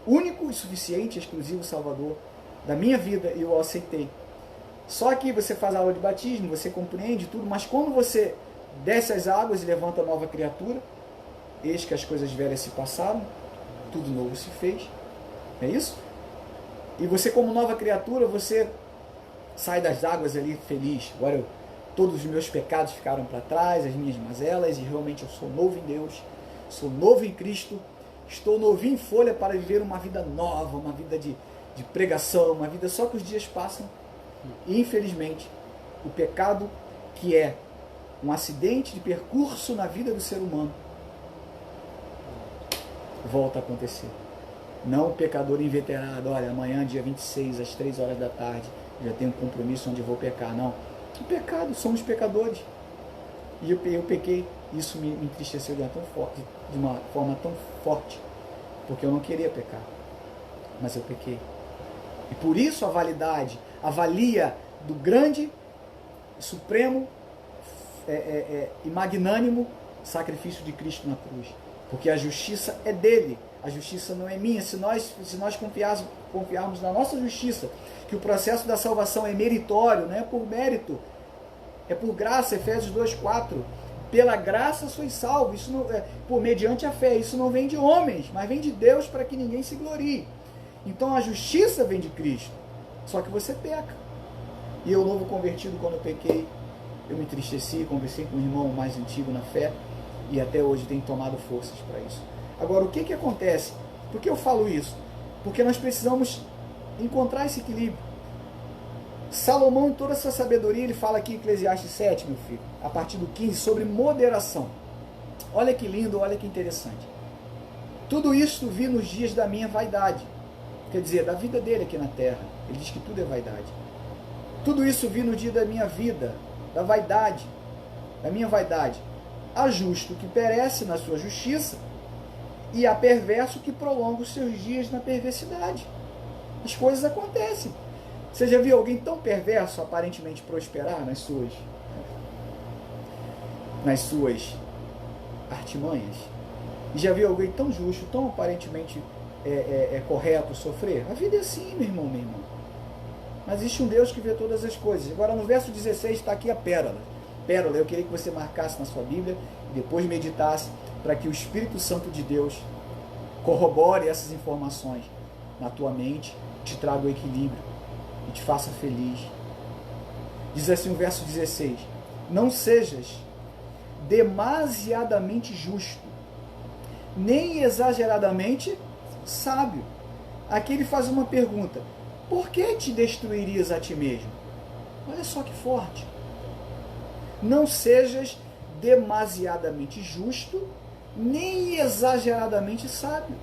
único e suficiente, exclusivo Salvador da minha vida, e eu o aceitei. Só que você faz a aula de batismo, você compreende tudo, mas quando você desce as águas e levanta a nova criatura, eis que as coisas velhas se passaram, tudo novo se fez, é isso? E você, como nova criatura, você sai das águas ali feliz. Agora todos os meus pecados ficaram para trás, as minhas mazelas, e realmente eu sou novo em Deus, sou novo em Cristo, estou novinho em folha para viver uma vida nova, uma vida de pregação, uma vida só que os dias passam. E infelizmente, o pecado, que é um acidente de percurso na vida do ser humano, volta a acontecer. Não o pecador inveterado, olha, amanhã, dia 26, às 3 horas da tarde, já tenho um compromisso onde vou pecar. Não. O pecado, somos pecadores. E eu pequei. Isso me entristeceu de uma forma tão forte, porque eu não queria pecar, mas eu pequei. E por isso a validade, a valia do grande, supremo e magnânimo sacrifício de Cristo na cruz. Porque a justiça é dele, a justiça não é minha. Se nós confiarmos na nossa justiça, que o processo da salvação é meritório, não é por mérito, é por graça, Efésios 2,4. Pela graça sois salvos, isso não, por mediante a fé. Isso não vem de homens, mas vem de Deus, para que ninguém se glorie. Então a justiça vem de Cristo, só que você peca. E eu, novo convertido, quando eu pequei, eu me entristeci, conversei com um irmão mais antigo na fé, e até hoje tenho tomado forças para isso. Agora, o que acontece? Por que eu falo isso? Porque nós precisamos encontrar esse equilíbrio. Salomão, em toda essa sabedoria, ele fala aqui em Eclesiastes 7, meu filho, a partir do 15, sobre moderação. Olha que lindo, olha que interessante. Tudo isso vi nos dias da minha vaidade. Quer dizer, da vida dele aqui na terra. Ele diz que tudo é vaidade. Tudo isso vi no dia da minha vida, da vaidade, da minha vaidade. Há justo que perece na sua justiça, e há perverso que prolonga os seus dias na perversidade. As coisas acontecem. Você já viu alguém tão perverso aparentemente prosperar nas suas artimanhas? E já viu alguém tão justo, tão aparentemente correto sofrer? A vida é assim, meu irmão, minha irmã. Mas existe um Deus que vê todas as coisas. Agora, no verso 16 está aqui a pérola. Pérola, eu queria que você marcasse na sua Bíblia e depois meditasse, para que o Espírito Santo de Deus corrobore essas informações na tua mente, te traga o equilíbrio e te faça feliz. Diz assim o verso 16: não sejas demasiadamente justo, nem exageradamente sábio. Aqui ele faz uma pergunta: por que te destruirias a ti mesmo? Olha só que forte. Não sejas demasiadamente justo, nem exageradamente sábio.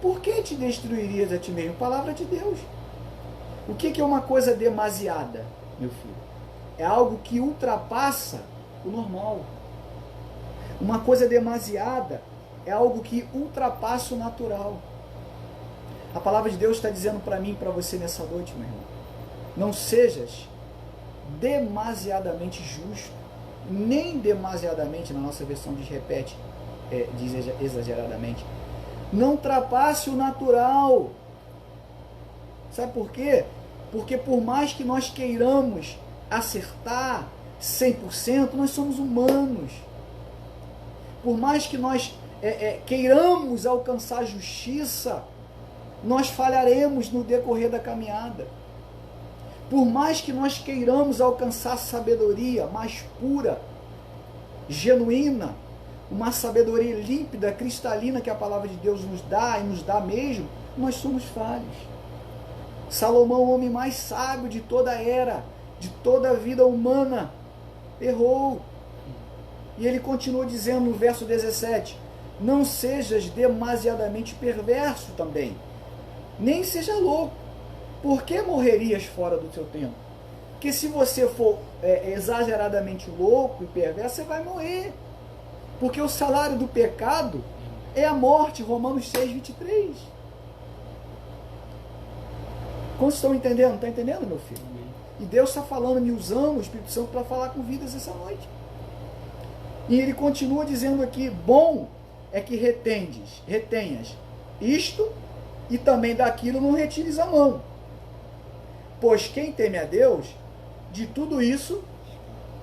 Por que te destruirias a ti mesmo? Palavra de Deus. O que é uma coisa demasiada, meu filho? É algo que ultrapassa o normal. Uma coisa demasiada é algo que ultrapassa o natural. A palavra de Deus está dizendo para mim e para você nessa noite, meu irmão: não sejas demasiadamente justo, nem demasiadamente, na nossa versão diz repete, diz exageradamente. Não ultrapasse o natural. Sabe por quê? Porque por mais que nós queiramos acertar 100%, nós somos humanos. Por mais que nós queiramos alcançar justiça, nós falharemos no decorrer da caminhada. Por mais que nós queiramos alcançar sabedoria mais pura, genuína, uma sabedoria límpida, cristalina que a palavra de Deus nos dá e nos dá mesmo, nós somos falhos. Salomão, o homem mais sábio de toda a era, de toda a vida humana, errou. E ele continua dizendo no verso 17: não sejas demasiadamente perverso também, nem seja louco. Por que morrerias fora do teu tempo? Porque se você for exageradamente louco e perverso, você vai morrer. Porque o salário do pecado é a morte, Romanos 6, 23. Quantos estão entendendo? Está entendendo, meu filho? E Deus está falando, me usando o Espírito Santo para falar com vidas essa noite. E ele continua dizendo aqui: bom é que retenhas isto, e também daquilo não retires a mão. Pois quem teme a Deus, de tudo isso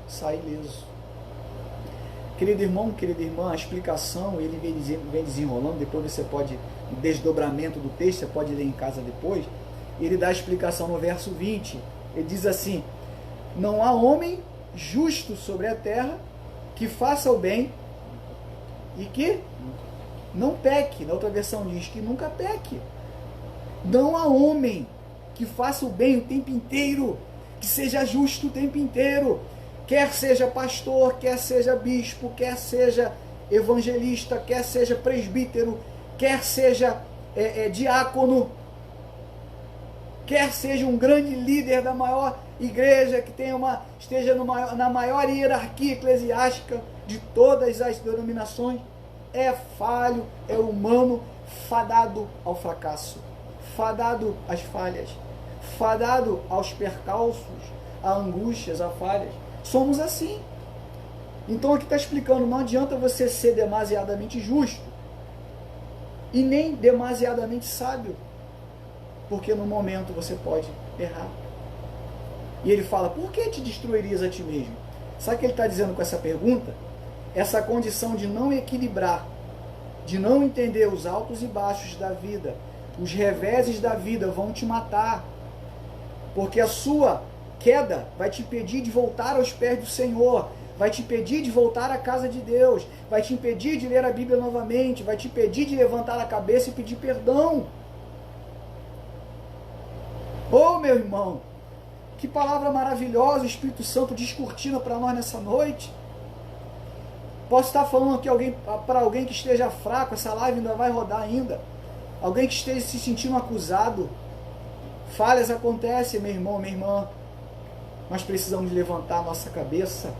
sai ileso. Querido irmão, querida irmã, a explicação ele vem desenrolando. Depois você pode, o desdobramento do texto, você pode ler em casa depois. Ele dá a explicação no verso 20. Ele diz assim: não há homem justo sobre a terra que faça o bem e que não peque. Na outra versão diz que nunca peque. Não há homem que faça o bem o tempo inteiro, que seja justo o tempo inteiro, quer seja pastor, quer seja bispo, quer seja evangelista, quer seja presbítero, quer seja diácono, quer seja um grande líder da maior igreja, que esteja na maior hierarquia eclesiástica de todas as denominações, é falho, é humano, fadado ao fracasso, fadado às falhas, fadado aos percalços, a angústias, a falhas. Somos assim. Então aqui está explicando: não adianta você ser demasiadamente justo e nem demasiadamente sábio, porque no momento você pode errar. E ele fala: por que te destruirias a ti mesmo? Sabe o que ele está dizendo com essa pergunta? Essa condição de não equilibrar, de não entender os altos e baixos da vida, os reveses da vida vão te matar, porque a sua queda vai te impedir de voltar aos pés do Senhor, vai te impedir de voltar à casa de Deus, vai te impedir de ler a Bíblia novamente, vai te impedir de levantar a cabeça e pedir perdão. Oh, meu irmão, que palavra maravilhosa o Espírito Santo descortina para nós nessa noite. Posso estar falando aqui para alguém que esteja fraco, essa live ainda vai rodar ainda, alguém que esteja se sentindo acusado. Falhas acontecem, meu irmão, minha irmã. Nós precisamos levantar a nossa cabeça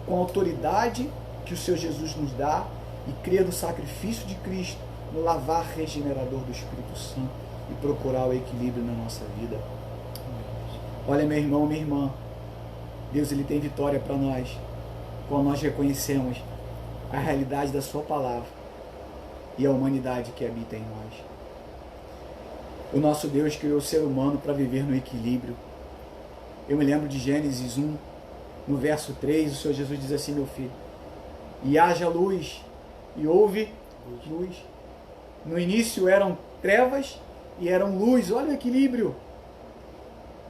com a autoridade que o Senhor Jesus nos dá e crer no sacrifício de Cristo, no lavar regenerador do Espírito Santo e procurar o equilíbrio na nossa vida. Olha, meu irmão, minha irmã, Deus ele tem vitória para nós quando nós reconhecemos a realidade da sua palavra e a humanidade que habita em nós. O nosso Deus criou o ser humano para viver no equilíbrio. Eu me lembro de Gênesis 1, no verso 3, o Senhor Jesus diz assim: meu filho, e haja luz, e houve luz. No início eram trevas e eram luz. Olha o equilíbrio.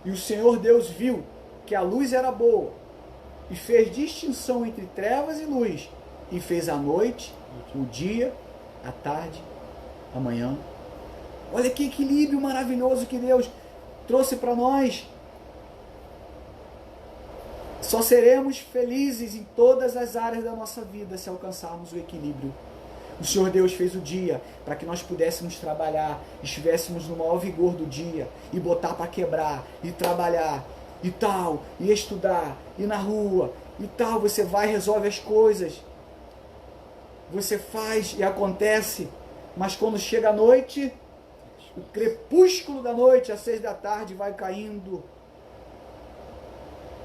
E o Senhor Deus viu que a luz era boa e fez distinção entre trevas e luz, e fez a noite, o dia, a tarde, a manhã, Olha que equilíbrio maravilhoso que Deus trouxe para nós. Só seremos felizes em todas as áreas da nossa vida se alcançarmos o equilíbrio. O Senhor Deus fez o dia para que nós pudéssemos trabalhar, estivéssemos no maior vigor do dia, e botar para quebrar, e trabalhar, e tal, e estudar, e na rua, e tal. Você vai e resolve as coisas. Você faz e acontece. Mas quando chega a noite, o crepúsculo da noite, às 6 da tarde, vai caindo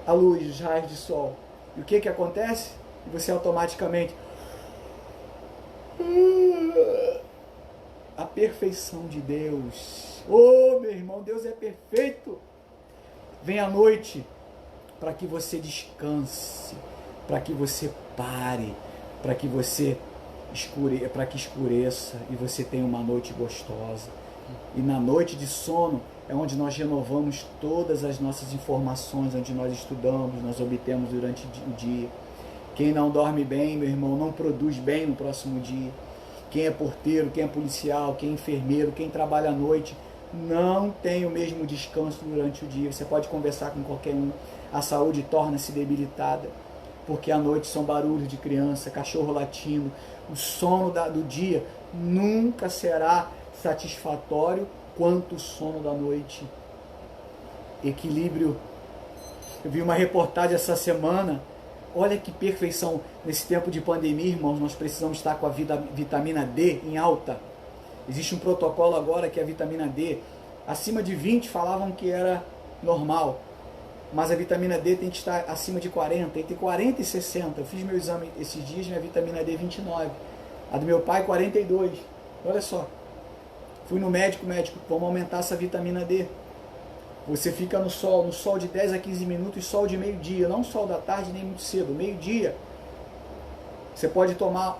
a luz, os raios de sol. E o que acontece? Você automaticamente... A perfeição de Deus. Oh, meu irmão, Deus é perfeito. Vem a noite para que você descanse, para que você pare, para que você escureça e você tenha uma noite gostosa. E na noite de sono é onde nós renovamos todas as nossas informações, onde nós estudamos, nós obtemos durante o dia. Quem não dorme bem, meu irmão, não produz bem no próximo dia. Quem é porteiro, quem é policial, quem é enfermeiro, quem trabalha à noite, não tem o mesmo descanso durante o dia. Você pode conversar com qualquer um. A saúde torna-se debilitada, porque à noite são barulhos de criança, cachorro latindo. O sono do dia nunca será satisfatório quanto o sono da noite. Equilíbrio. Eu vi uma reportagem essa semana. Olha que perfeição. Nesse tempo de pandemia, irmãos, nós precisamos estar com a vitamina D em alta. Existe um protocolo agora que a vitamina D, acima de 20 falavam que era normal, mas a vitamina D tem que estar acima de 40, entre 40 e 60. Eu fiz meu exame esses dias, minha vitamina D 29. A do meu pai 42. Olha só. Fui no médico, vamos aumentar essa vitamina D. Você fica no sol de 10 a 15 minutos, sol de meio-dia, não sol da tarde nem muito cedo, meio-dia. Você pode tomar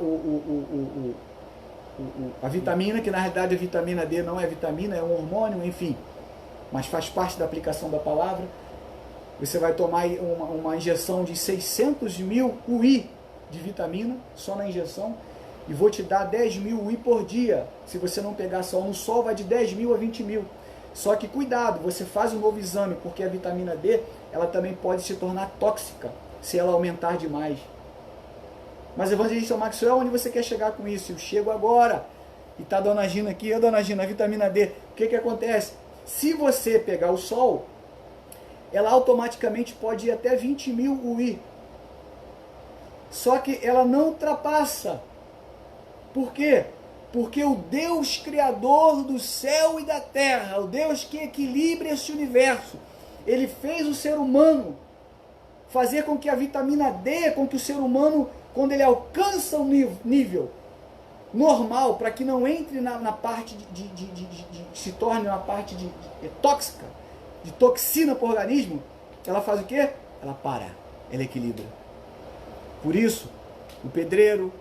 a vitamina, que na realidade a vitamina D não é vitamina, é um hormônio, enfim, mas faz parte da aplicação da palavra. Você vai tomar uma injeção de 600 mil UI de vitamina, só na injeção, e vou te dar 10 mil UI por dia. Se você não pegar sol no sol, vai de 10 mil a 20 mil. Só que cuidado, você faz um novo exame, porque a vitamina D, ela também pode se tornar tóxica, se ela aumentar demais. Mas, evangelista Maxwell, onde você quer chegar com isso? Eu chego agora. E está a dona Gina aqui, dona Gina, a vitamina D. O que acontece? Se você pegar o sol, ela automaticamente pode ir até 20 mil UI. Só que ela não ultrapassa. Por quê? Porque o Deus Criador do céu e da terra, o Deus que equilibra esse universo, Ele fez o ser humano fazer com que a vitamina D, com que o ser humano, quando ele alcança um nível normal, para que não entre na parte se torne uma parte tóxica, de toxina para o organismo, ela faz o quê? Ela para, ela equilibra. Por isso, o pedreiro,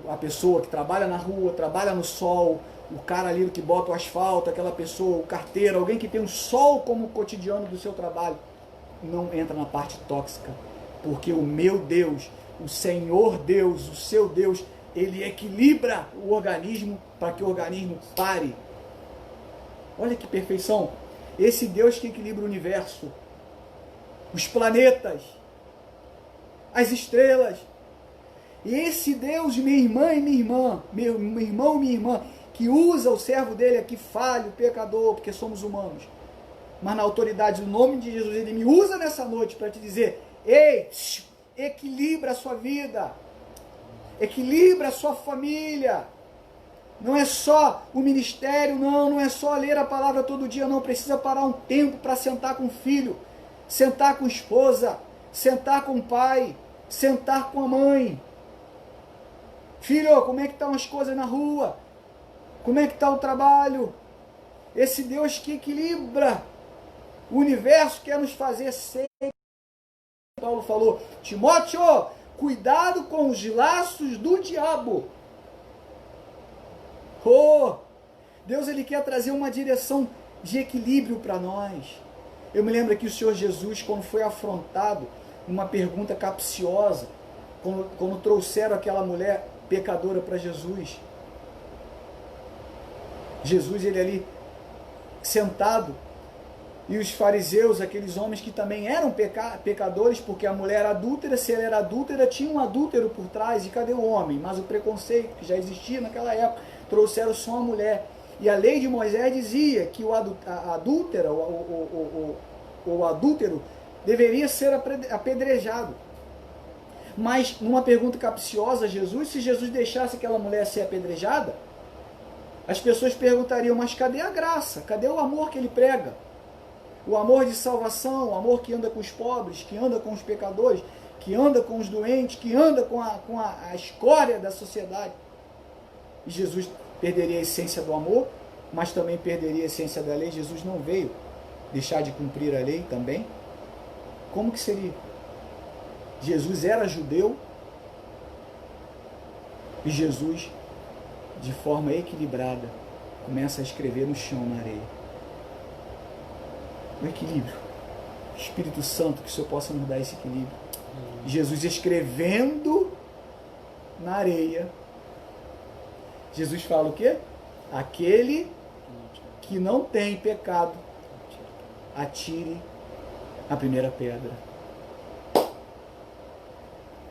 a pessoa que trabalha na rua, trabalha no sol, o cara ali que bota o asfalto, aquela pessoa, o carteiro, alguém que tem o sol como cotidiano do seu trabalho, não entra na parte tóxica, porque o meu Deus, o Senhor Deus, o seu Deus, Ele equilibra o organismo para que o organismo pare. Olha que perfeição! Esse Deus que equilibra o universo, os planetas, as estrelas. E esse Deus, minha irmã e minha irmã, meu irmão e minha irmã, que usa o servo dele aqui, falho, pecador, porque somos humanos, mas na autoridade do nome de Jesus, Ele me usa nessa noite para te dizer: ei, equilibra a sua vida, equilibra a sua família. Não é só o ministério, não é só ler a palavra todo dia, não. Precisa parar um tempo para sentar com o filho, sentar com a esposa, sentar com o pai, sentar com a mãe. Filho, como é que estão as coisas na rua? Como é que está o trabalho? Esse Deus que equilibra o universo quer nos fazer ser. Paulo falou: Timóteo, cuidado com os laços do diabo. Oh, Deus, Ele quer trazer uma direção de equilíbrio para nós. Eu me lembro que o Senhor Jesus, quando foi afrontado, uma pergunta capciosa, quando trouxeram aquela mulher pecadora para Jesus, Jesus, ele ali sentado, e os fariseus, aqueles homens que também eram pecadores, porque a mulher era adúltera, se ela era adúltera, tinha um adúltero por trás, e cadê o homem? Mas o preconceito que já existia naquela época, trouxeram só a mulher. E a lei de Moisés dizia que o adúltero deveria ser apedrejado. Mas, numa pergunta capciosa a Jesus, se Jesus deixasse aquela mulher ser apedrejada, as pessoas perguntariam, mas cadê a graça? Cadê o amor que ele prega? O amor de salvação, o amor que anda com os pobres, que anda com os pecadores, que anda com os doentes, que anda com a escória da sociedade. E Jesus perderia a essência do amor, mas também perderia a essência da lei. Jesus não veio deixar de cumprir a lei também. Como que seria? Jesus era judeu e Jesus, de forma equilibrada, começa a escrever no chão, na areia. O equilíbrio. Espírito Santo, que o Senhor possa nos dar esse equilíbrio. Jesus escrevendo na areia. Jesus fala o quê? Aquele que não tem pecado, atire a primeira pedra.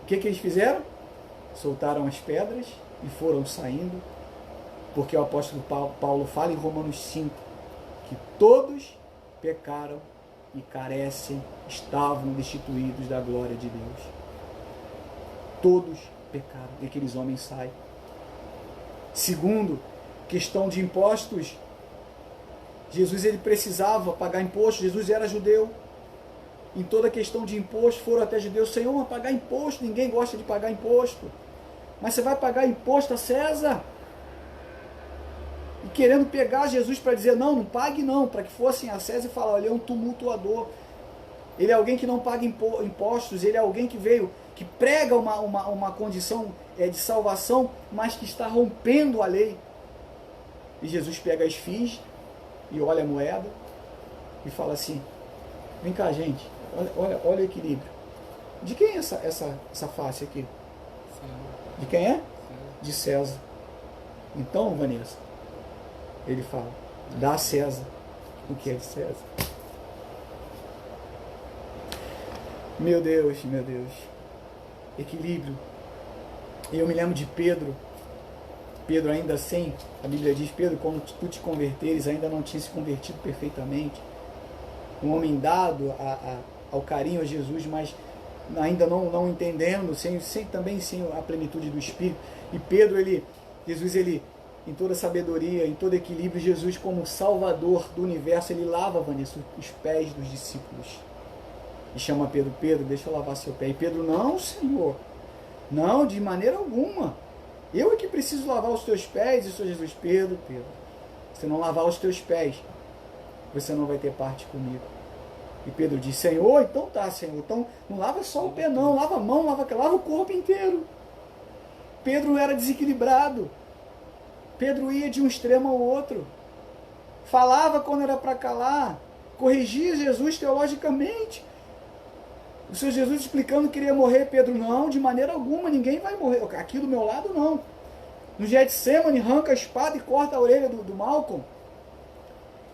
O que eles fizeram? Soltaram as pedras e foram saindo, porque o apóstolo Paulo fala em Romanos 5 que todos pecaram e carecem, estavam destituídos da glória de Deus. Todos pecaram. E aqueles homens saem. Segundo, questão de impostos. Jesus, ele precisava pagar imposto. Jesus era judeu. Em toda questão de imposto, foram até judeus. Senhor, mas pagar imposto, ninguém gosta de pagar imposto. Mas você vai pagar imposto a César? E querendo pegar Jesus para dizer, não pague não, para que fossem a César e falar, olha, ele é um tumultuador. Ele é alguém que não paga impostos, ele é alguém que veio, que prega uma condição de salvação, mas que está rompendo a lei. E Jesus pega a esfinge e olha a moeda e fala assim, vem cá, gente, olha o equilíbrio. De quem é essa face aqui? De quem é? De César. Então, Vanessa, ele fala, dá a César o que é de César. Meu Deus, meu Deus. Equilíbrio. E eu me lembro de Pedro. Pedro ainda sem, a Bíblia diz, Pedro, quando tu te converteres, ainda não tinha se convertido perfeitamente. Um homem dado ao carinho a Jesus, mas ainda não entendendo, também sem a plenitude do Espírito. E Pedro, Jesus, em toda sabedoria, em todo equilíbrio, Jesus como Salvador do universo, ele lava, Vanessa, os pés dos discípulos. E chama Pedro, deixa eu lavar seu pé. E Pedro, não, Senhor, não, de maneira alguma. Eu é que preciso lavar os teus pés. E o Senhor Jesus, Pedro, se não lavar os teus pés, você não vai ter parte comigo. E Pedro diz, Senhor, então tá, Senhor, então não lava só o pé não, lava a mão, lava o corpo inteiro. Pedro era desequilibrado. Pedro ia de um extremo ao outro. Falava quando era para calar. Corrigia Jesus teologicamente. O Senhor Jesus explicando que iria morrer. Pedro, não, de maneira alguma, ninguém vai morrer. Aqui do meu lado, não. No Getsemane, arranca a espada e corta a orelha do Malcolm.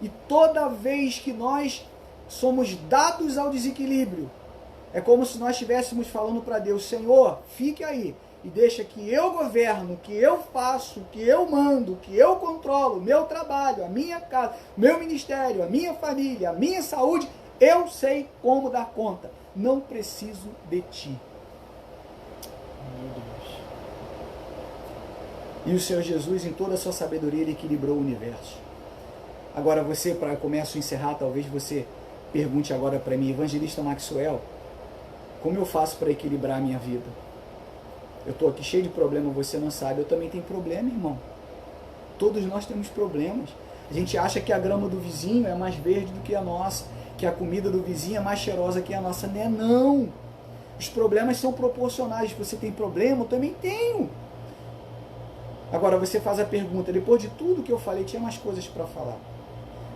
E toda vez que nós somos dados ao desequilíbrio, é como se nós estivéssemos falando para Deus, Senhor, fique aí. E deixa que eu governo, que eu faço, que eu mando, que eu controlo o meu trabalho, a minha casa, o meu ministério, a minha família, a minha saúde. Eu sei como dar conta. Não preciso de ti. Meu Deus. E o Senhor Jesus, em toda a sua sabedoria, ele equilibrou o universo. Agora você, para começo a encerrar, talvez você pergunte agora para mim, evangelista Maxwell, como eu faço para equilibrar a minha vida? Eu estou aqui cheio de problema, você não sabe. Eu também tenho problema, irmão. Todos nós temos problemas. A gente acha que a grama do vizinho é mais verde do que a nossa, que a comida do vizinho é mais cheirosa que a nossa. Não é não. Os problemas são proporcionais. Você tem problema? Eu também tenho. Agora você faz a pergunta, depois de tudo que eu falei, tinha mais coisas para falar.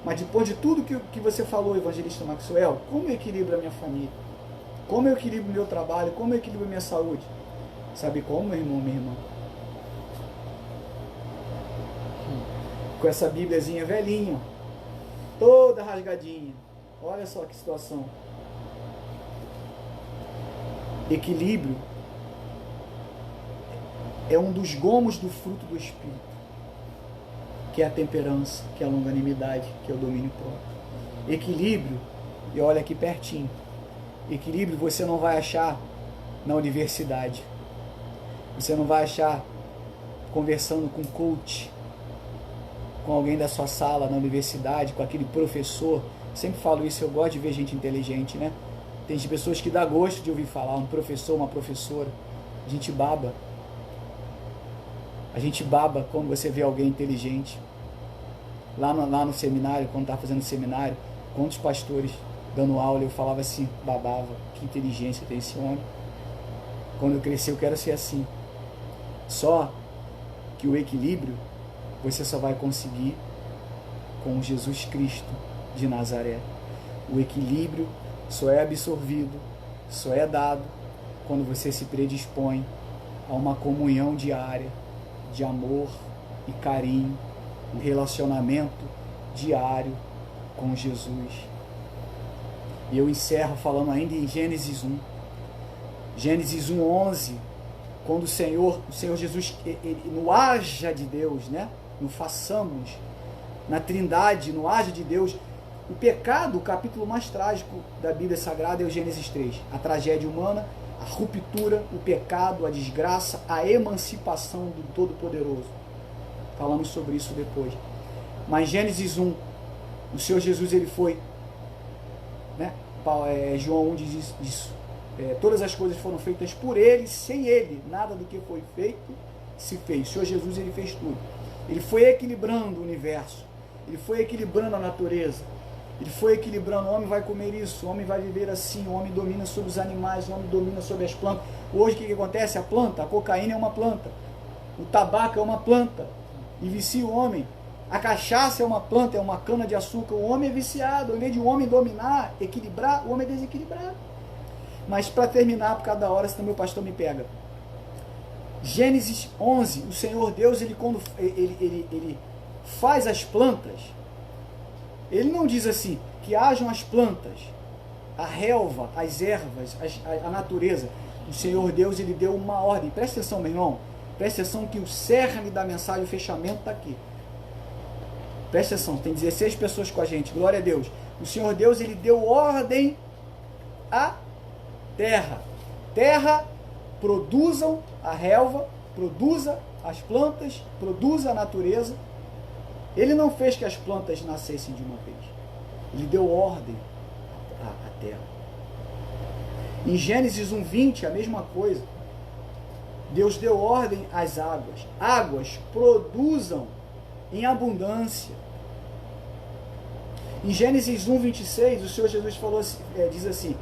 Mas depois de tudo que você falou, evangelista Maxwell, como eu equilibro a minha família? Como eu equilibro o meu trabalho? Como eu equilibro a minha saúde? Sabe como, meu irmão, minha irmã? com essa bíbliazinha velhinha, toda rasgadinha. Olha só que situação. Equilíbrio é um dos gomos do fruto do Espírito, que é a temperança, que é a longanimidade, que é o domínio próprio. Equilíbrio, e olha aqui pertinho, equilíbrio você não vai achar na universidade, você não vai achar conversando com coach, com alguém da sua sala na universidade, com aquele professor. Sempre falo isso, eu gosto de ver gente inteligente, né? Tem pessoas que dá gosto de ouvir falar, um professor, uma professora. A gente baba. A gente baba quando você vê alguém inteligente. Lá no seminário, quando estava fazendo seminário, quantos pastores dando aula, eu falava assim, babava, que inteligência tem esse homem. Quando eu crescer, eu quero ser assim. Só que o equilíbrio você só vai conseguir com Jesus Cristo de Nazaré. O equilíbrio só é absorvido, só é dado quando você se predispõe a uma comunhão diária de amor e carinho, um relacionamento diário com Jesus. E eu encerro falando ainda em Gênesis 1. Gênesis 1:11, quando o Senhor Jesus, no haja de Deus, né? No façamos, na trindade, no haja de Deus, o pecado, o capítulo mais trágico da Bíblia Sagrada é o Gênesis 3. A tragédia humana, a ruptura, o pecado, a desgraça, a emancipação do Todo-Poderoso. Falamos sobre isso depois. Mas Gênesis 1, o Senhor Jesus, ele foi, né? João 1 diz isso. Todas as coisas foram feitas por ele, sem ele, nada do que foi feito se fez. O Senhor Jesus, ele fez tudo. Ele foi equilibrando o universo, ele foi equilibrando a natureza, ele foi equilibrando. O homem vai comer isso, o homem vai viver assim, o homem domina sobre os animais, o homem domina sobre as plantas. Hoje o que acontece? A planta, a cocaína é uma planta, o tabaco é uma planta e vicia o homem. A cachaça é uma planta, é uma cana de açúcar. O homem é viciado. Em vez de o homem dominar, equilibrar, o homem é desequilibrado. Mas para terminar, por cada hora, senão meu pastor me pega. Gênesis 11, o Senhor Deus, quando ele faz as plantas, ele não diz assim, que hajam as plantas, a relva, as ervas, a natureza. O Senhor Deus, ele deu uma ordem. Presta atenção, meu irmão. Presta atenção que o cerne da mensagem, o fechamento está aqui. Presta atenção, tem 16 pessoas com a gente, glória a Deus. O Senhor Deus, ele deu ordem à terra. Terra, produzam a relva, produza as plantas, produza a natureza. Ele não fez que as plantas nascessem de uma vez. Ele deu ordem à terra. Em Gênesis 1:20, a mesma coisa. Deus deu ordem às águas. Águas produzam em abundância. Em Gênesis 1:26, o Senhor Jesus diz assim: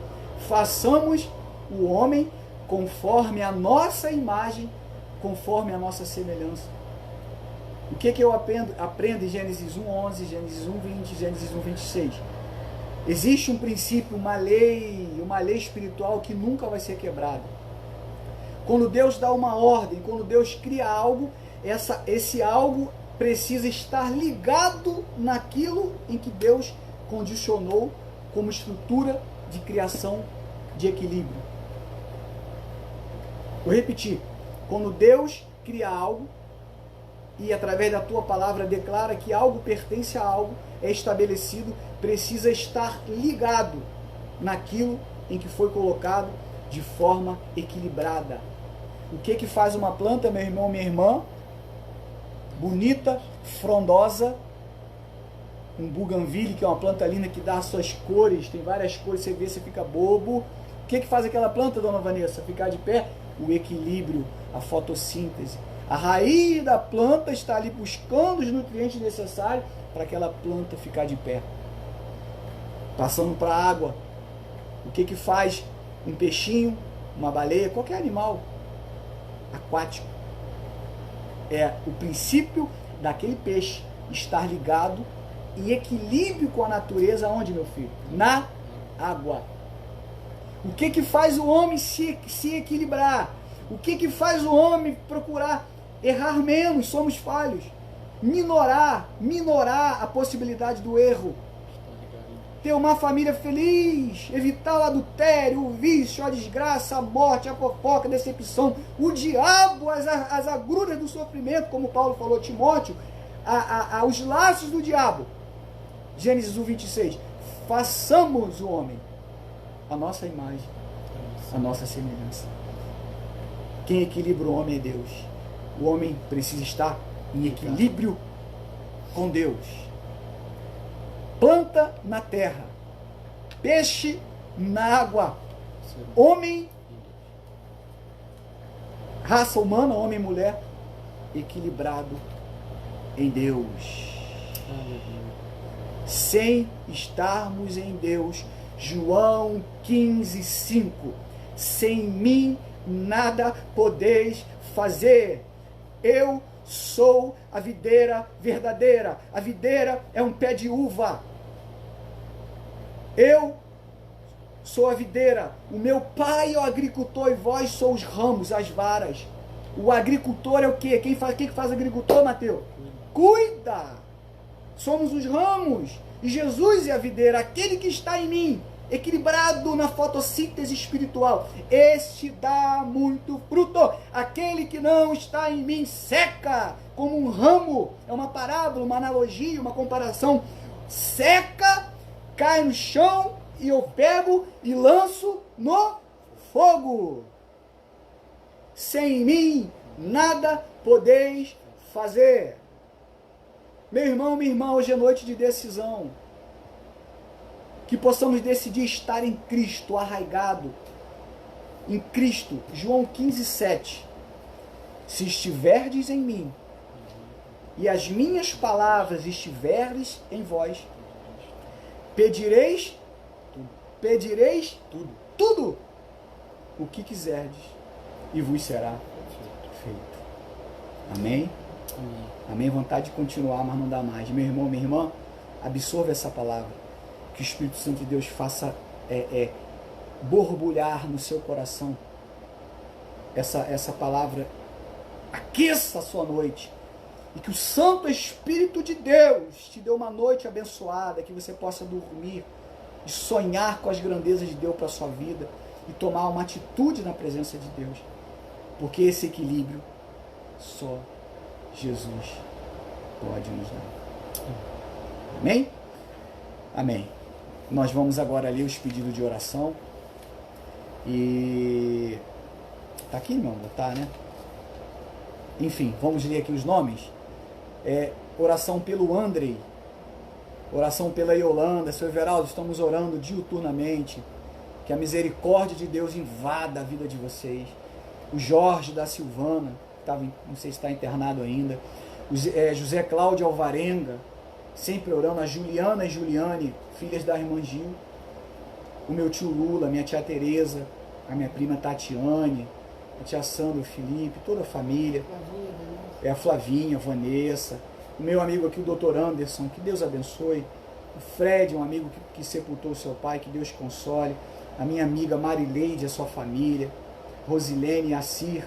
façamos o homem conforme a nossa imagem, conforme a nossa semelhança. O que eu aprendo em Gênesis 1:11, Gênesis 1:20, Gênesis 1:26? Existe um princípio, uma lei espiritual que nunca vai ser quebrada. Quando Deus dá uma ordem, quando Deus cria algo, esse algo precisa estar ligado naquilo em que Deus condicionou como estrutura de criação de equilíbrio. Vou repetir. Quando Deus cria algo e através da tua palavra declara que algo pertence a algo, é estabelecido, precisa estar ligado naquilo em que foi colocado de forma equilibrada. O que faz uma planta, meu irmão, minha irmã? Bonita, frondosa, um buganvília, que é uma planta linda que dá as suas cores, tem várias cores, você vê, você fica bobo. O que faz aquela planta, dona Vanessa, ficar de pé? O equilíbrio, a fotossíntese. A raiz da planta está ali buscando os nutrientes necessários para aquela planta ficar de pé. Passando para a água. O que faz um peixinho, uma baleia, qualquer animal aquático? É o princípio daquele peixe estar ligado em equilíbrio com a natureza. Onde, meu filho? Na água. O que faz o homem se equilibrar? O que faz o homem procurar errar menos? Somos falhos. minorar a possibilidade do erro, ter uma família feliz, evitar o adultério, o vício, a desgraça, a morte, a fofoca, a decepção, o diabo, as agruras do sofrimento, como Paulo falou a Timóteo, os laços do diabo. Gênesis 1:26. Façamos o homem a nossa imagem, a nossa semelhança. Quem equilibra o homem é Deus. O homem precisa estar em equilíbrio com Deus. Planta na terra, peixe na água, homem, raça humana, homem e mulher, equilibrado em Deus. Sem estarmos em Deus, João 15:5, sem mim nada podeis fazer. Eu sou a videira verdadeira. A videira é um pé de uva. Eu sou a videira. O meu pai é o agricultor e vós sois os ramos, as varas. O agricultor é o quê? Quem faz agricultor, Mateus? Cuida! Somos os ramos. E Jesus é a videira, aquele que está em mim, equilibrado na fotossíntese espiritual. Este dá muito fruto. Aquele que não está em mim seca, como um ramo. É uma parábola, uma analogia, uma comparação. Seca, cai no chão e eu pego e lanço no fogo. Sem mim nada podeis fazer. Meu irmão, minha irmã, hoje é noite de decisão. Que possamos decidir estar em Cristo, arraigado em Cristo. João 15:7. Se estiverdes em mim e as minhas palavras estiverdes em vós, pedireis tudo o que quiserdes e vos será feito. Amém? Amém? Vontade de continuar, mas não dá mais. Meu irmão, minha irmã, absorva essa palavra. Que o Espírito Santo de Deus faça borbulhar no seu coração essa palavra, aqueça a sua noite, e que o Santo Espírito de Deus te dê uma noite abençoada, que você possa dormir e sonhar com as grandezas de Deus para a sua vida e tomar uma atitude na presença de Deus, porque esse equilíbrio só Jesus pode nos dar. Amém? Amém. Nós vamos agora ler os pedidos de oração. E tá aqui, meu amor? Tá, né? Enfim, vamos ler aqui os nomes. Oração pelo Andrei, oração pela Yolanda. Seu Everaldo, estamos orando diuturnamente, que a misericórdia de Deus invada a vida de vocês. O Jorge da Silvana, não sei se está internado ainda. José Cláudio Alvarenga, sempre orando. A Juliana e Juliane, filhas da irmã Gil. O meu tio Lula, minha tia Tereza, a minha prima Tatiane, a tia Sandra, o Felipe, toda a família. A Flavinha, a Vanessa. O meu amigo aqui, o Dr. Anderson, que Deus abençoe. O Fred, um amigo que sepultou o seu pai, que Deus console. A minha amiga Marileide, a sua família. Rosilene, Assir.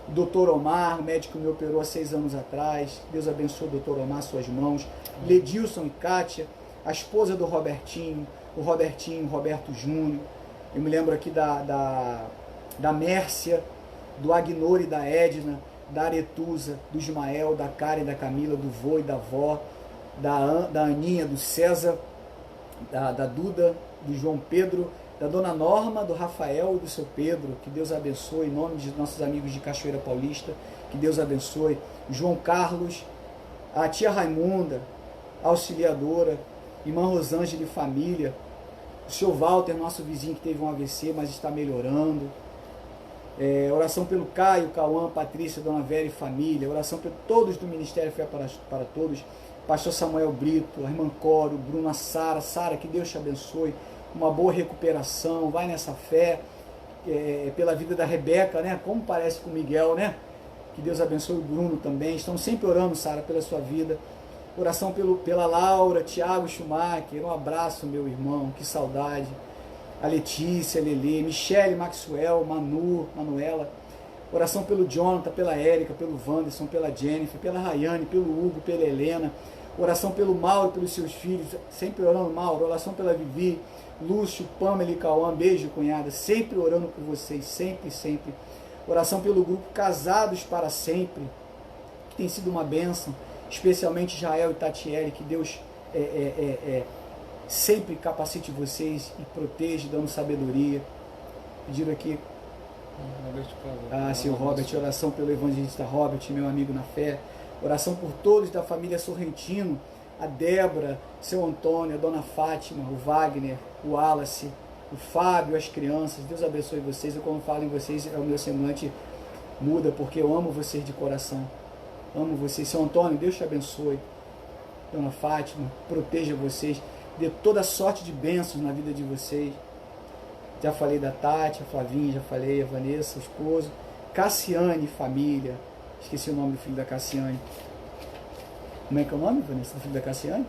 O Dr. Omar, o médico que me operou há 6 anos atrás. Deus abençoe o Dr. Omar, suas mãos. Ledilson e Kátia, a esposa do Robertinho, o Roberto Júnior. Eu me lembro aqui da Mércia, do Agnor e da Edna, da Aretusa, do Ismael, da Karen, da Camila, do vô e da vó, da Aninha, do César, da Duda, do João Pedro, da Dona Norma, do Rafael e do seu Pedro. Que Deus abençoe, em nome de nossos amigos de Cachoeira Paulista, que Deus abençoe. O João Carlos, a tia Raimunda, a auxiliadora, irmã Rosângela e família, o seu Walter, nosso vizinho que teve um AVC, mas está melhorando. Oração pelo Caio, Cauã, Patrícia, Dona Vera e família. Oração por todos do Ministério Fé para Todos. Pastor Samuel Brito, a irmã Coro, Bruna, Sara. Sara, que Deus te abençoe. Uma boa recuperação. Vai nessa fé. Pela vida da Rebeca, né? Como parece com o Miguel, né? Que Deus abençoe o Bruno também. Estão sempre orando, Sara, pela sua vida. Oração pela Laura, Tiago Schumacher. Um abraço, meu irmão. Que saudade. A Letícia, a Lelê, Michele, Maxwell, Manuela, Oração pelo Jonathan, pela Érica, pelo Wanderson, pela Jennifer, pela Rayane, pelo Hugo, pela Helena. Oração pelo Mauro, pelos seus filhos, sempre orando, Mauro. Oração pela Vivi, Lúcio, Pamela e Cauã, beijo, cunhada, sempre orando por vocês, sempre, sempre. Oração pelo grupo Casados para Sempre, que tem sido uma bênção, especialmente Israel e Tatiele, que Deus sempre capacite vocês e proteja, dando sabedoria. Pediram aqui, seu Robert, oração pelo evangelista Robert, meu amigo na fé. Oração por todos da família Sorrentino, a Débora, seu Antônio, a dona Fátima, o Wagner, o Wallace, o Fábio, as crianças. Deus abençoe vocês. Eu, quando falo em vocês, o meu semblante muda, porque eu amo vocês de coração. Amo vocês. Seu Antônio, Deus te abençoe. Dona Fátima, proteja vocês. Dê toda sorte de bênçãos na vida de vocês. Já falei da Tati, a Flavinha, já falei, a Vanessa, o esposo. Cassiane, família. Esqueci o nome do filho da Cassiane. Como é que é o nome, Vanessa, do filho da Cassiane?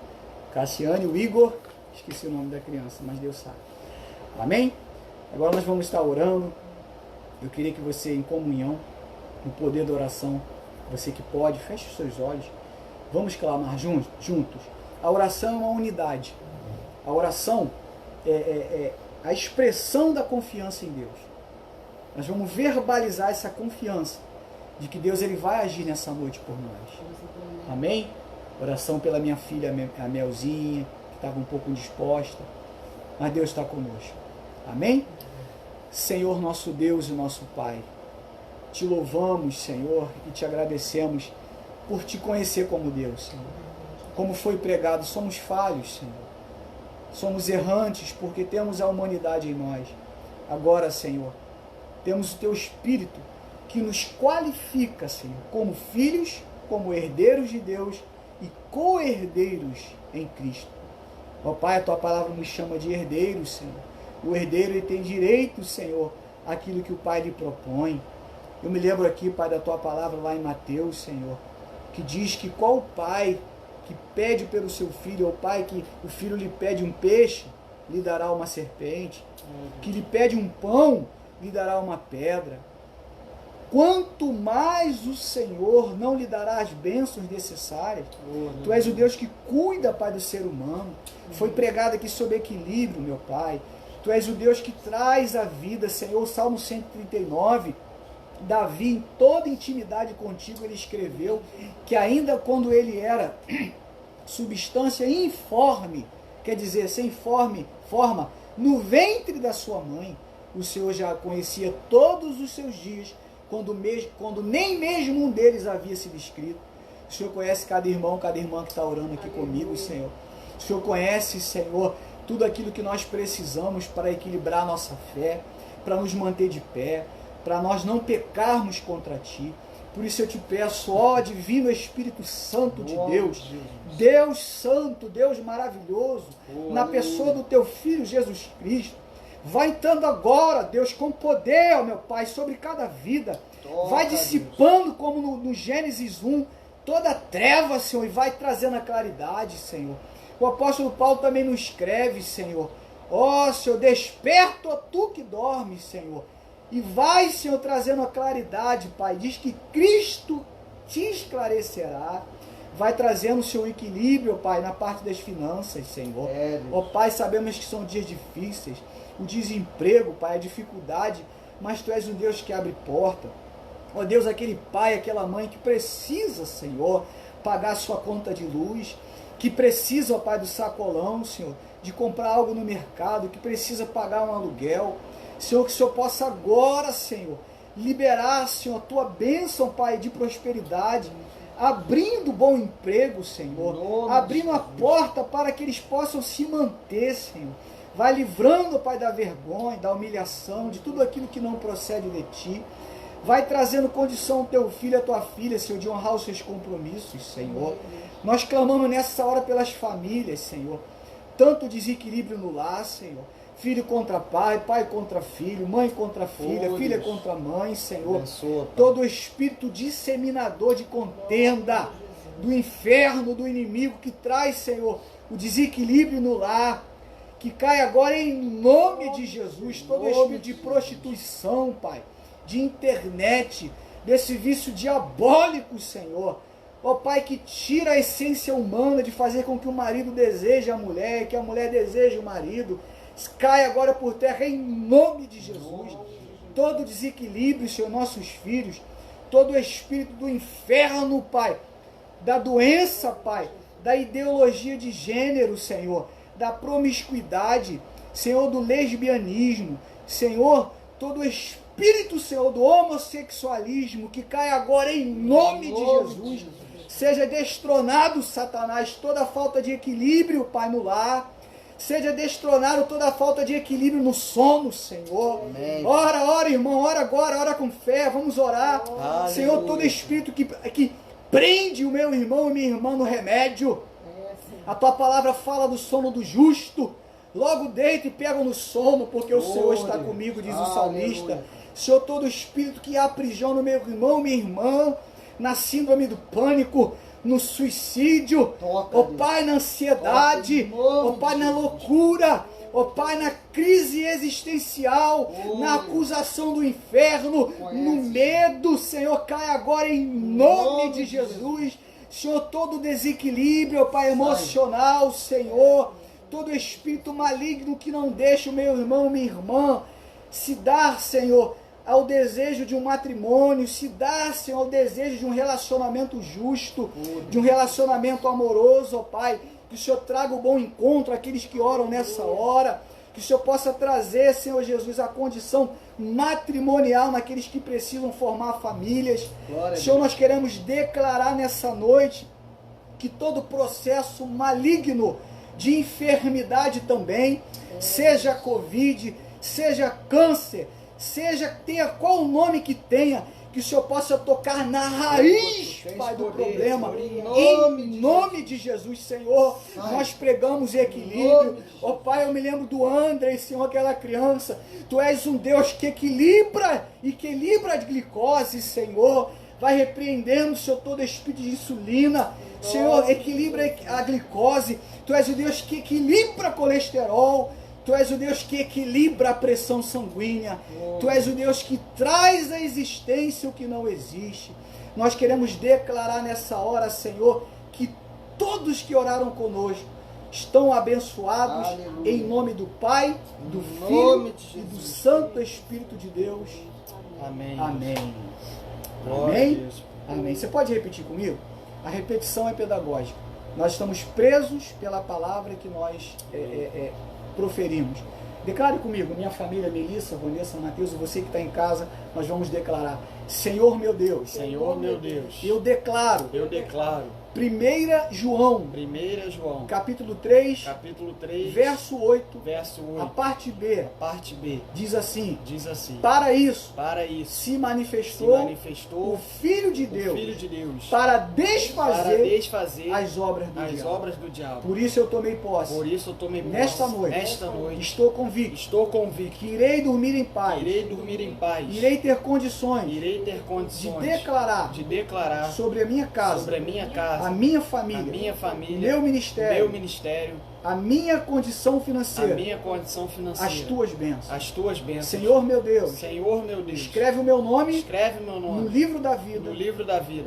Cassiane, o Igor. Esqueci o nome da criança, mas Deus sabe. Amém? Agora nós vamos estar orando. Eu queria que você, em comunhão, no poder da oração, você que pode, feche os seus olhos. Vamos clamar juntos. A oração é uma unidade. A oração é a expressão da confiança em Deus. Nós vamos verbalizar essa confiança de que Deus ele vai agir nessa noite por nós. Amém? Oração pela minha filha, a Melzinha, que estava um pouco indisposta, mas Deus está conosco. Amém? Senhor nosso Deus e nosso Pai, te louvamos, Senhor, e te agradecemos por te conhecer como Deus, Senhor. Como foi pregado, somos falhos, Senhor. Somos errantes porque temos a humanidade em nós. Agora, Senhor, temos o Teu Espírito que nos qualifica, Senhor, como filhos, como herdeiros de Deus e co-herdeiros em Cristo. Ó Pai, a Tua palavra nos chama de herdeiros, Senhor. O herdeiro ele tem direito, Senhor, àquilo que o Pai lhe propõe. Eu me lembro aqui, Pai, da Tua palavra lá em Mateus, Senhor, que diz que qual pai que pede pelo seu filho, ou pai que o filho lhe pede um peixe, lhe dará uma serpente, que lhe pede um pão, lhe dará uma pedra. Quanto mais o Senhor não lhe dará as bênçãos necessárias. Tu és o Deus que cuida, Pai, do ser humano. Foi pregado aqui sobre equilíbrio, meu Pai. Tu és o Deus que traz a vida, Senhor. O Salmo 139, Davi, em toda intimidade contigo, ele escreveu que ainda quando ele era substância informe, quer dizer, sem forma, no ventre da sua mãe, o Senhor já conhecia todos os seus dias, quando nem mesmo um deles havia sido escrito. O Senhor conhece cada irmão, cada irmã que está orando aqui comigo, Senhor. O Senhor conhece, Senhor, tudo aquilo que nós precisamos para equilibrar a nossa fé, para nos manter de pé, para nós não pecarmos contra Ti. Por isso eu te peço, ó Divino Espírito Santo de Deus, Deus Santo, Deus maravilhoso, na pessoa do Teu Filho Jesus Cristo, vai entrando agora, Deus, com poder, ó meu Pai, sobre cada vida, vai dissipando, como no Gênesis 1, toda treva, Senhor, e vai trazendo a claridade, Senhor. O apóstolo Paulo também nos escreve, Senhor, ó Senhor, desperta, ó Tu que dormes, Senhor, e vai, Senhor, trazendo a claridade, Pai. Diz que Cristo te esclarecerá. Vai trazendo o seu equilíbrio, Pai, na parte das finanças, Senhor. Ó Pai, sabemos que são dias difíceis. O desemprego, Pai, a dificuldade. Mas Tu és um Deus que abre porta. Ó Deus, aquele pai, aquela mãe que precisa, Senhor, pagar a sua conta de luz. Que precisa, ó Pai, do sacolão, Senhor, de comprar algo no mercado. Que precisa pagar um aluguel. Senhor, que o Senhor possa agora, Senhor, liberar, Senhor, a Tua bênção, Pai, de prosperidade, abrindo bom emprego, Senhor, abrindo a porta para que eles possam se manter, Senhor. Vai livrando, Pai, da vergonha, da humilhação, de tudo aquilo que não procede de Ti. Vai trazendo condição ao Teu filho, à Tua filha, Senhor, de honrar os seus compromissos, Senhor. Nós clamamos nessa hora pelas famílias, Senhor. Tanto desequilíbrio no lar, Senhor. Filho contra pai, pai contra filho, mãe contra filha, filha contra mãe, Senhor. Abençoa, todo espírito disseminador de contenda do inferno, do inimigo que traz, Senhor, o desequilíbrio no lar, que cai agora em nome de Jesus. Todo espírito de prostituição, Pai, de internet, desse vício diabólico, Senhor. Ó Pai, que tira a essência humana de fazer com que o marido deseje a mulher, que a mulher deseje o marido. Cai agora por terra em nome de Jesus. Todo desequilíbrio, Senhor, nossos filhos, todo o espírito do inferno, Pai, da doença, Pai, da ideologia de gênero, Senhor, da promiscuidade, Senhor, do lesbianismo, Senhor, todo o espírito, Senhor, do homossexualismo, que cai agora em nome de Jesus. Seja destronado, Satanás, toda falta de equilíbrio, Pai, no lar. Seja destronado toda a falta de equilíbrio no sono, Senhor. Amém. Ora, irmão, ora agora, ora com fé, vamos orar. Aleluia. Senhor, todo espírito que prende o meu irmão e minha irmã no remédio. A tua palavra fala do sono do justo. Logo deita e pega no sono, porque o Senhor está comigo, diz o salmista. Aleluia. Senhor, todo espírito que aprisiona o meu irmão, minha irmã, na síndrome do pânico, no suicídio, ó Pai, na ansiedade, ó Pai, na loucura, ó Pai, na crise existencial, na acusação do inferno, no medo, Senhor, cai agora em nome de Jesus. Senhor, todo desequilíbrio, ó Pai, emocional, Senhor, todo espírito maligno que não deixa o meu irmão, minha irmã, se dar, Senhor, ao desejo de um matrimônio, se dar, Senhor, ao desejo de um relacionamento justo, de um relacionamento amoroso, ó Pai, que o Senhor traga o bom encontro àqueles que oram nessa hora, que o Senhor possa trazer, Senhor Jesus, a condição matrimonial naqueles que precisam formar famílias. Senhor, nós queremos declarar nessa noite que todo processo maligno de enfermidade também, seja Covid, seja câncer, seja tenha qual o nome que tenha, que o Senhor possa tocar na raiz, Pai, do problema, em nome de Jesus, Senhor. Nós pregamos equilíbrio. Ó Pai, eu me lembro do André, Senhor, aquela criança. Tu és um Deus que equilibra a glicose, Senhor. Vai repreendendo, Senhor, todo espírito de insulina. Senhor, equilibra a glicose. Tu és o Deus que equilibra colesterol. Tu és o Deus que equilibra a pressão sanguínea. Tu és o Deus que traz à existência o que não existe. Nós queremos declarar nessa hora, Senhor, que todos que oraram conosco estão abençoados. Aleluia. Em nome do Pai, do Filho e do Santo Espírito de Deus. Amém. Amém. Glória Amém. a Deus. Amém. Você pode repetir comigo? A repetição é pedagógica. Nós estamos presos pela palavra que nós proferimos. Declare comigo, minha família, Melissa, Vanessa, Mateus, e você que está em casa, nós vamos declarar: Senhor meu Deus, Senhor meu Deus, eu declaro 1 João, capítulo 3, verso 8, a parte B, diz assim, para isso se manifestou o Filho de Deus, para desfazer as obras do diabo. Por isso eu tomei posse. Nesta noite, estou convicto que irei dormir em paz, irei ter condições de declarar sobre a minha casa, a minha família, meu ministério, a minha condição financeira, as tuas bênçãos. Senhor meu Deus, escreve o meu nome no livro da vida.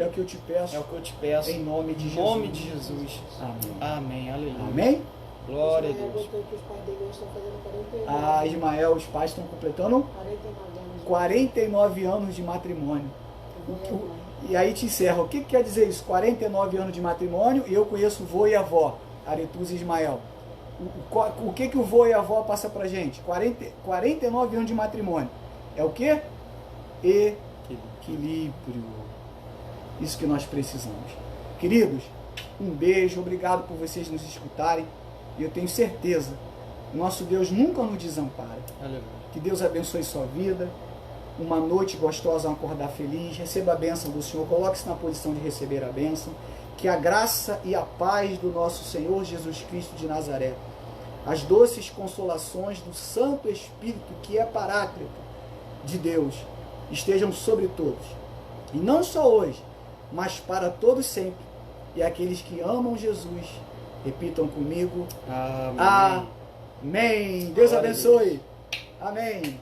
É o que eu te peço, em nome de Jesus. Amém. Aleluia. Amém? Glória a Deus. Ismael, os pais estão completando 49 anos de matrimônio. E aí te encerra. O que quer dizer isso? 49 anos de matrimônio, e eu conheço o vô e a avó, Aretuza e Ismael. O que o vô e a avó passa pra gente? 49 anos de matrimônio. É o quê? Equilíbrio. Isso que nós precisamos. Queridos, um beijo, obrigado por vocês nos escutarem. E eu tenho certeza, nosso Deus nunca nos desampara. Aleluia. Que Deus abençoe sua vida. Uma noite gostosa, um acordar feliz. Receba a bênção do Senhor. Coloque-se na posição de receber a bênção. Que a graça e a paz do nosso Senhor Jesus Cristo de Nazaré, as doces consolações do Santo Espírito, que é Paráclito de Deus, estejam sobre todos. E não só hoje, mas para todos sempre. E aqueles que amam Jesus, repitam comigo. Amém. Deus abençoe. Amém.